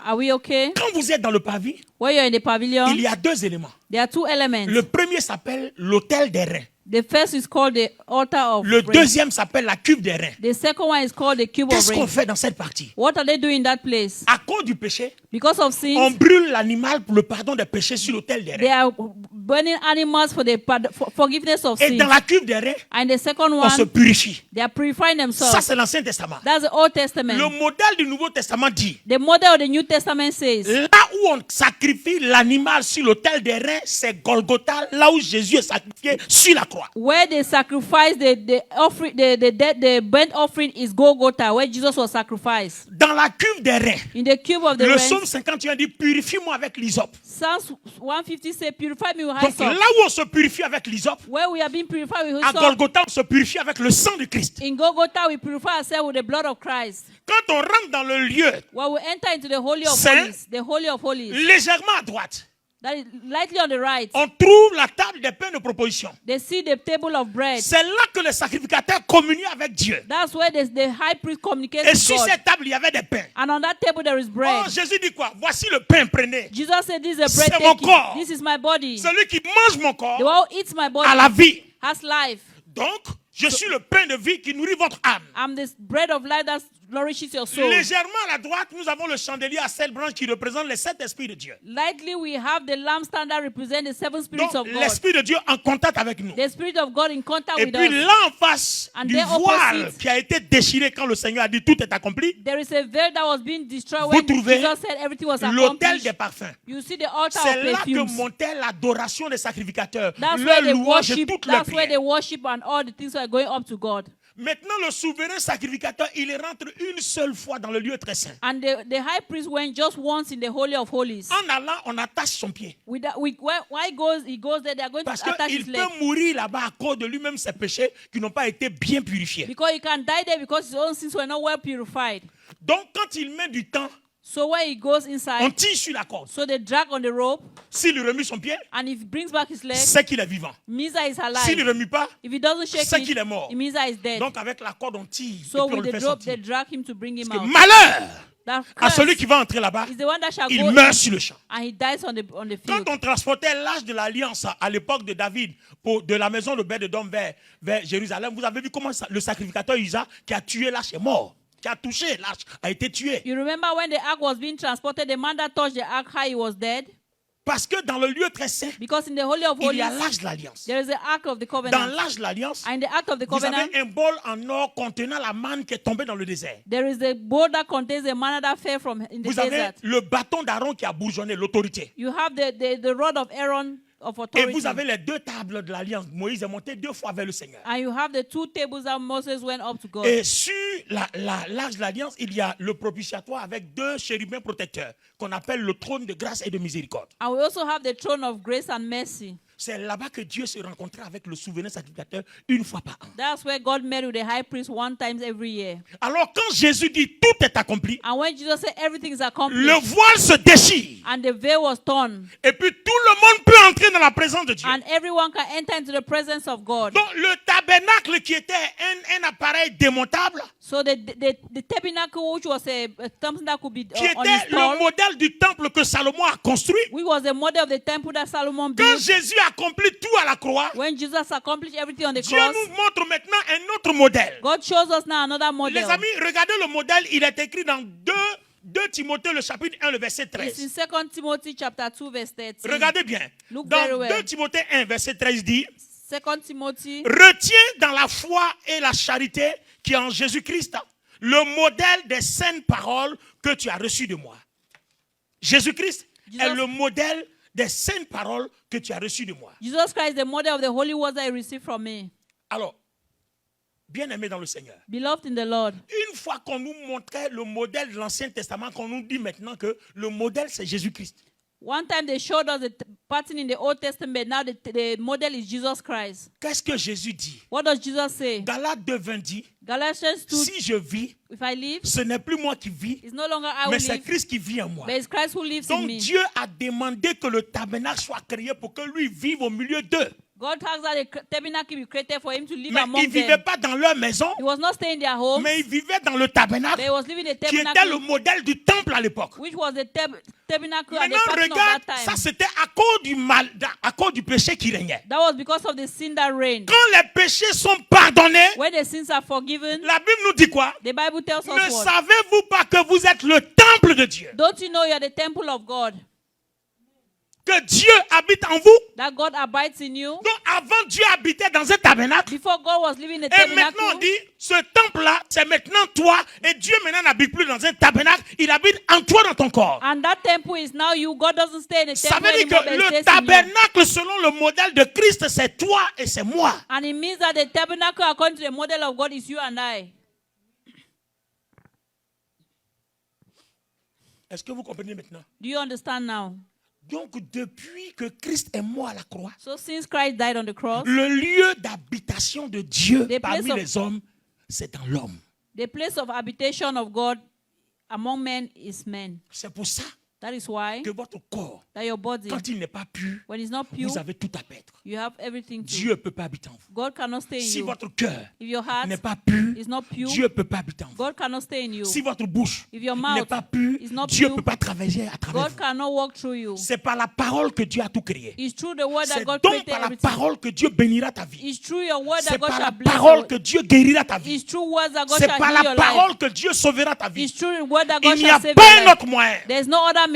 Are we okay? Quand vous êtes dans le parvis, When you're in the pavilion, il y a 2 éléments. there are 2 elements. Le premier s'appelle l'autel des reins. The first is called the altar of Le rain. deuxième s'appelle la cuve des reins. The second one is called the cube of Qu'est-ce qu'on rain. fait dans cette partie? What are they doing in that place? À cause du péché, Because of on sin, brûle l'animal pour le pardon des péchés sur l'autel des they reins. are burning animals for the forgiveness of Et sin. dans la cuve des reins, And the second on se one, purifie. they are purifying Ça, themselves. c'est l'Ancien Testament. That's the Old Testament. Le modèle du Nouveau Testament dit, The model of the New Testament says, là où on sacrifie l'animal sur l'autel des reins, c'est Golgotha, là où Jésus est sacrifié sur la croix. where they sacrifice the offering, the burnt offering is Golgotha, where Jesus was sacrificed. Dans la cuve des reins, In the cube of the le rain, psaume 51 dit, purifie-moi avec l'hysope. Psalms 150 says, purify me with Donc hyssop. là où on se purifie avec l'hysope, Where we are being purified with à hyssop, Golgotha, on se purifie avec le sang de Christ. in Golgotha we purify ourselves with the blood of Christ. Quand on rentre dans le lieu When we enter into the Holy of Saint, Holies, the Holy of Holies, légèrement à droite, that is lightly on the right, on trouve la table des pains de proposition. they see the table of bread. C'est là que les sacrificateurs communient avec Dieu. That's where the high priest communicates Et with sur God. cette table, il y avait des pains. And on that table there is bread. Oh, Jésus dit quoi? Voici le pain, prenez. Jesus said, this is the bread, C'est mon take it. corps. This is my body. Celui qui mange mon The corps one who eats my body a la vie. has life. Donc, je suis le pain de vie qui nourrit votre âme. I'm this bread of life that nourishes your soul. Légèrement à la droite, nous avons le chandelier à 7 branches qui représente les 7 esprits de Dieu. Lightly we have the lampstand that represents the 7 spirits Donc, of God. l'esprit de Dieu en contact avec nous. The spirit of God in contact Et with puis us. là en face And du then voile opposite, qui a été déchiré quand le Seigneur a dit tout est accompli, There is a veil that was being destroyed vous when trouvez Jesus said everything was l'autel accomplished. des parfums. You see the altar C'est of là que perfumes. montait l'adoration des sacrificateurs, That's leur where they louange et worship. toutes leurs That's where they prières. worship and all the things are going up to God. Maintenant, le souverain sacrificateur, il rentre une seule fois dans le lieu très saint. And the high priest went just once in the Holy of Holies. En allant, on attache son pied. Why he goes there, they are going Parce to attack his qu'il leg. peut mourir là-bas à cause de lui-même ses péchés qui n'ont pas été bien purifiés. Because he can die there because his own sins were not well purified. Donc, quand il met du temps, So when he goes on inside, tire sur la corde. so they drag on the rope, S'il lui remue son pied, and if he brings back his leg, c'est qu'il est vivant. it means that he's S'il ne alive. remue pas, If he doesn't shake c'est qu'il est mort. it means that he's dead. Donc, avec la corde, on tire. So et puis on with le the fait rope, they sortir. drag him to bring him Que out. malheur That à celui curse qui va entrer là-bas, is the one that shall il go meurt in, sur le champ. and he dies on the Quand field. on transportait l'Arche de l'Alliance à l'époque de David de la maison de Obed-Edom vers Jérusalem, vous avez vu comment le sacrificateur Usa qui a tué l'arche est mort. Qui a touché l'arche a été tué. You remember when the ark was being transported, the man that touched the ark high, he was dead? Parce que dans le lieu très saint, Because in the Holy of il y a Holies, l'Arche de l'Alliance. there is the ark of the Dans covenant. l'Arche de l'Alliance, And in the ark of the vous covenant, avez un bol en or contenant la manne qui est tombée dans le désert. there is a bowl that contains the manna that fell from in the Vous avez desert. le bâton d'Aaron qui a bourgeonné, l'autorité. You have the rod of Aaron of Et authority. vous avez les 2 tables de l'Alliance. Moïse est monté 2 fois vers le Seigneur. And you have the 2 tables that Moses went up to God. Et sur l'Arche de l'Alliance, il y a le propitiatoire avec 2 chérubins protecteurs qu'on appelle le trône de grâce et de miséricorde. And we also have the throne of grace and mercy. C'est là-bas que Dieu se rencontrait avec le souverain sacrificateur une fois par an. That's where God met with the high priest one time every year. Alors quand Jésus dit tout est accompli, And when Jesus said everything is le accomplished, voile se déchire. and the veil was torn, Et puis tout le monde peut entrer dans la présence de Dieu. and everyone can enter into the presence of God. Donc le tabernacle qui était un appareil démontable, So the tabernacle, which was a something that could be qui était le uninstalled, modèle du temple que Salomon a construit, which was the model of the temple that Solomon quand built. Jésus accomplit tout à la croix, When Jesus accomplished everything on the Dieu cross, nous montre maintenant un autre modèle. God shows us now another Les model. amis, regardez le modèle, il est écrit dans 2 Timothée, le chapitre 1, le verset It's 13. in 2 Timothy chapter 2, verse 13. Regardez bien. Look very Dans well. 2 Timothée 1, verset 13 dit, 2 Timothy, retiens dans la foi et la charité qui est en Jésus-Christ le modèle des saintes paroles que tu as reçues de moi. Jésus-Christ est le modèle des saintes paroles que tu as reçues de moi. Jesus Christ, the model of the holy words that I received from me. Alors, Bien-aimés dans le Seigneur. Beloved in the Lord. Une fois qu'on nous montrait le modèle de l'Ancien Testament, qu'on nous dit maintenant que le modèle c'est Jésus-Christ. One time they showed us the pattern in the Old Testament. Now the model is Jesus Christ. Qu'est-ce que Jésus dit? What does Jesus say? Galates 2:20 dit, Galatians 2, si je vis, if I live, ce n'est plus moi qui vis, it's no longer I who mais c'est live, Christ qui vit en moi. but it's Christ who lives in Donc me. Dieu a demandé que le tabernacle soit créé pour que lui vive au milieu d'eux. God has that the tabernacle be created for him to live Mais among il ne vivait them. pas dans leur maison, He was not staying in their home, mais il vivait dans le but tabernacle he was living in the qui était le tabernacle, modèle du temple à l'époque. which was the tabernacle at the Maintenant, pattern of regarde, that ça time. c'était à cause du mal, à cause du péché qui régnait. That was because of the sin that reigned. Quand les péchés sont pardonnés, When the sins are forgiven, la Bible nous dit quoi? the Bible tells Ne us what? savez-vous pas que vous êtes le temple de Dieu? Don't you know you are the temple of God? Que Dieu habite en vous? That God abides in you? Donc avant Dieu habitait dans un tabernacle. Before God was living in the Et maintenant on tabernacle, dit, ce temple-là, c'est maintenant toi. Et Dieu maintenant n'habite plus dans un tabernacle. Il habite en toi, dans ton corps. and that temple is now you. God doesn't stay in the Ça temple veut dire anymore, que but he le stays in you. tabernacle, selon le modèle de Christ, c'est toi et c'est moi. And it means that the tabernacle, according to the model of God, is you and I. Est-ce que vous comprenez maintenant? Do you understand now? Donc, depuis que Christ est mort à la croix, So since Christ died on the cross, le lieu d'habitation de Dieu The place parmi of- les hommes, c'est dans l'homme. the place of habitation of God among men is man. C'est pour ça That is why que votre corps, that your body, quand il n'est pas pur, when it's not pure, vous avez tout à perdre. you have everything to. Dieu ne peut pas habiter en vous. God cannot stay in Si you. votre cœur If your heart n'est pas pur, is not pure, Dieu ne peut pas habiter en vous. God cannot stay in you. Si votre bouche If your n'est mouth pas pure, is not Dieu ne pure, peut pas travailler à travers God vous. cannot walk through you. C'est par la parole que Dieu a tout créé. It's through the word that C'est God donc created par la everything. parole que Dieu bénira ta vie. It's through your word C'est that God par la shall bless parole your que Dieu guérira ta vie. It's through words that God C'est shall par heal la your life. parole que Dieu sauvera ta vie. It's through the word that Il God n'y a shall save pas your un life. autre moyen. There's no other means.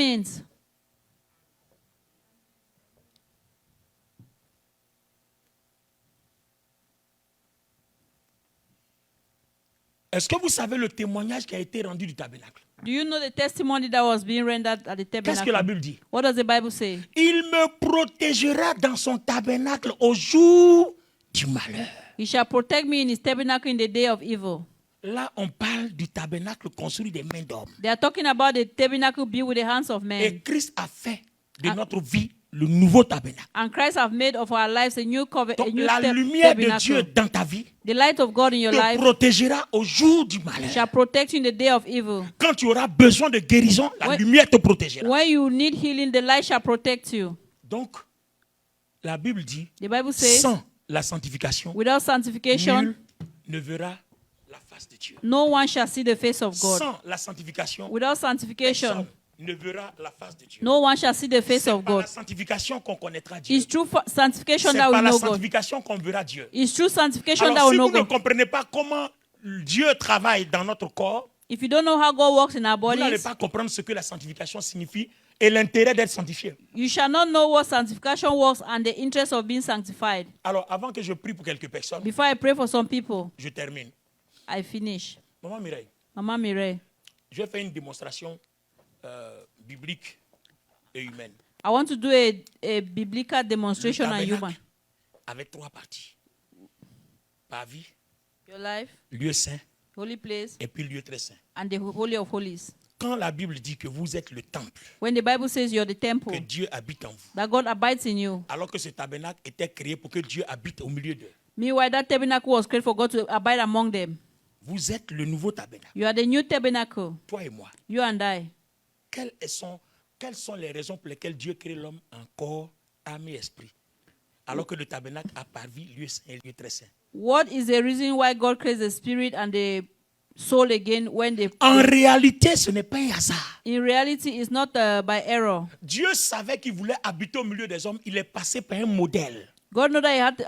Est-ce que vous savez le témoignage qui a été rendu du tabernacle? Do you know the testimony that was being rendered at the Qu'est-ce que la tabernacle? Bible dit? What does the Bible say? Il me protégera dans son tabernacle au jour du malheur. He shall protect me in his tabernacle in the day of evil. Là, on parle du tabernacle construit des mains d'hommes. They are talking about the tabernacle built with the hands of Et men. Christ a fait de notre vie le nouveau tabernacle. And Christ have made of our lives a new Donc a new la lumière de Dieu tabernacle. dans ta vie The light of God in your te life protégera au jour du shall malheur. protect you in the day of evil. Quand tu auras besoin de guérison, la Ouais. lumière te protégera. When you need healing, the light shall protect you. Donc, la Bible dit, The Bible says, sans la sanctification, without sanctification, nul ne verra la face de Dieu. no one shall see the face of God. Sans la sanctification, Without sanctification, personne ne verra la face de Dieu. no one shall see the face C'est of par la God. sanctification qu'on connaîtra Dieu. It's through sanctification C'est that we par la know God. sanctification qu'on verra Dieu. It's through sanctification Alors, that we si know vous ne God. comprenez pas comment Dieu travaille dans notre corps, If you don't know how God works in our vous n'allez bodies, pas comprendre ce que la sanctification signifie et l'intérêt d'être sanctifié. you shall not know what sanctification works and the interest of being sanctified. Alors, avant que je prie pour quelques personnes, Before I pray for some people, je termine. I finish. Maman Mireille, Mama Mireille, je vais faire une démonstration biblique et humaine. I want to do a biblical demonstration on tabernacle human. avec 3 parties. Parvis, Your life, lieu saint holy place, et puis lieu très saint. and the holy of holies. Quand la Bible dit que vous êtes le temple, When the Bible says you're the temple, que Dieu habite en vous, that God abides in you. alors que ce tabernacle était créé pour que Dieu habite au milieu d'eux. Meanwhile, that tabernacle was created for God to abide among them. Vous êtes le nouveau tabernacle, You are the new tabernacle, toi et moi. you and I. Quelles sont les raisons pour lesquelles Dieu crée l'homme en corps, âme et esprit, alors que le tabernacle a parvi lieu saint et lieu très saint? What is the reason why God creates the spirit and the soul again when they... En réalité, ce n'est pas un hasard. In reality, it's not by error. Dieu savait qu'il voulait habiter au milieu des hommes. Il est passé par un modèle. God knew that he had to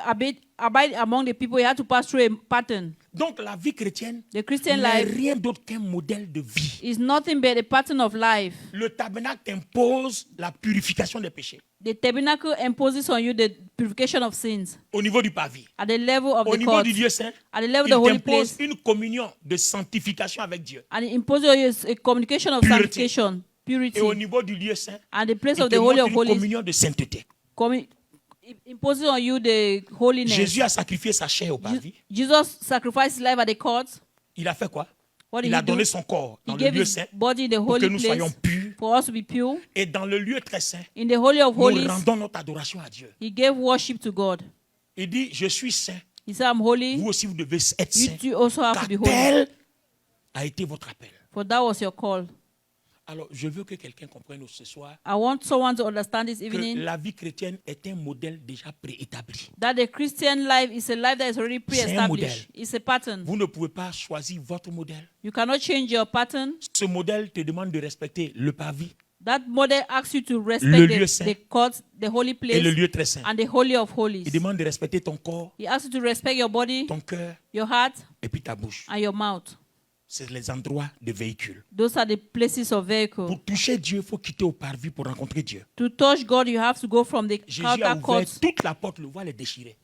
abide among the people. He had to pass through a pattern. Donc la vie chrétienne The Christian n'est life rien d'autre qu'un modèle de vie. is nothing but a pattern of life. Le tabernacle impose la purification des péchés The tabernacle imposes on you the purification of sins au niveau du parvis. at the level of Au the niveau court, du lieu saint, at the level of il the holy impose place, une communion de sanctification avec Dieu. and it imposes on you a communication of Purity. sanctification, purity, Et au niveau du lieu saint, and the place il of te the holy montre of une holies, communion de sainteté. It imposes on you the holiness. Jésus a sacrifié sa chair au parvis. Jesus sacrificed his life at the cross. Il a fait quoi? What did Il he a donné do? son corps He dans le gave lieu his saint body in the pour que holy nous soyons place purs. for us to be pure. Et dans le lieu très saint, In the holy of nous holies, rendons notre adoration à Dieu. he gave worship to God. Il dit, je suis saint. He said, I'm holy. Vous aussi, vous devez être You saint. too also have Car to be holy. tel a été votre appel. For that was your call. Alors, je veux que quelqu'un comprenne ce soir I want someone to understand this que evening la vie chrétienne est un modèle déjà préétabli. that the Christian life is a life that is already C'est un modèle. pre-established. It's a pattern. Vous ne pouvez pas choisir votre modèle. You cannot change your pattern. Ce modèle te demande de respecter le parvis That model asks you to Le respect lieu saint the court, the holy et place, le lieu très saint. and the holy of holies. Il demande de respecter ton corps, He asks you to respect your body, ton cœur your heart, et puis ta bouche. and your mouth. C'est les endroits de véhicules. Those are the places of vehicle. Pour toucher Dieu, il faut quitter au parvis pour rencontrer Dieu. To touch God, you have to go from the Jésus a outer ouvert court. toute la porte, le voile est déchiré.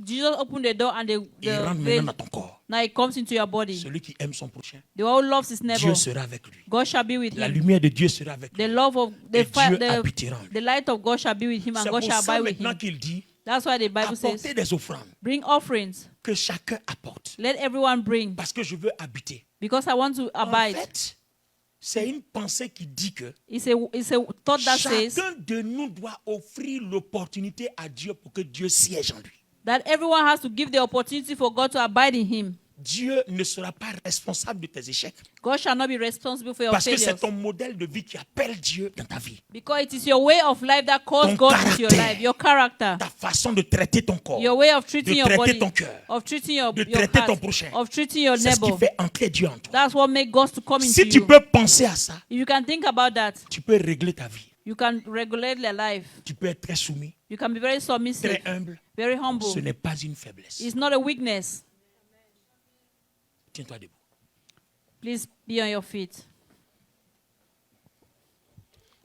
Jesus opened the door and Il rentre veil, maintenant dans ton corps. now it comes into your body. Celui qui aime son prochain, The one who loves his neighbor, Dieu sera avec lui. God shall be with La him. lumière de Dieu sera avec lui. The love of Et the, Dieu habitera en lui. the light of God shall be with him, and C'est God pour shall ça abide with maintenant him. qu'il dit, That's why the Bible apportez says, des offrandes bring offerings. que chacun apporte. Let everyone bring, Parce que je veux habiter. because I want to En abide. fait, c'est une pensée qui dit que It's a thought that says chacun de nous doit offrir l'opportunité à Dieu pour que Dieu siège en lui. that everyone has to give the opportunity for God to abide in him. Dieu ne sera pas responsable de tes échecs. God shall not be responsible for your Parce que c'est failures. ton modèle de vie qui appelle Dieu dans ta vie. Because it is your way of life that calls Ton God into your caractère. life, your character, Ta façon de traiter ton corps, your way of treating de your traiter body, ton cœur, of treating your de traiter ton heart, prochain. of treating your c'est ce qui neighbor. fait entrer Dieu en toi. That's what makes God to come Si into tu you. peux penser à ça, If you can think about that, tu peux régler ta vie. you can regulate your life. Tu peux être très soumis, You can be very submissive, très humble. very humble. Ce n'est pas une faiblesse. It's not a weakness. Tiens-toi debout. Please be on your feet.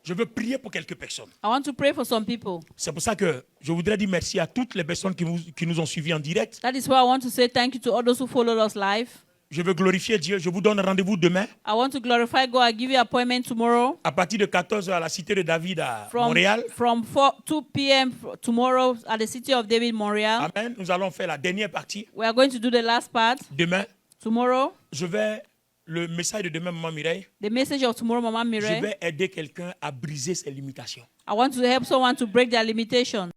Je veux prier pour quelques personnes. I want to pray for some people. C'est pour ça que je voudrais dire merci à toutes les personnes qui nous ont suivis en direct. That is why I want to say thank you to all those who followed us live. Je veux glorifier Dieu. Je vous donne rendez-vous demain I want to glorify God. I give you an appointment tomorrow à partir de 14h à la Cité de David à Montréal. from 2 p.m. tomorrow at the City of David, Montreal. Amen. Nous allons faire la dernière partie. We are going to do the last part Demain, tomorrow. le message de demain, Maman Mireille, The message of tomorrow, Mama je Mireille. vais aider quelqu'un à briser ses limitations. I want to help someone to break their limitation.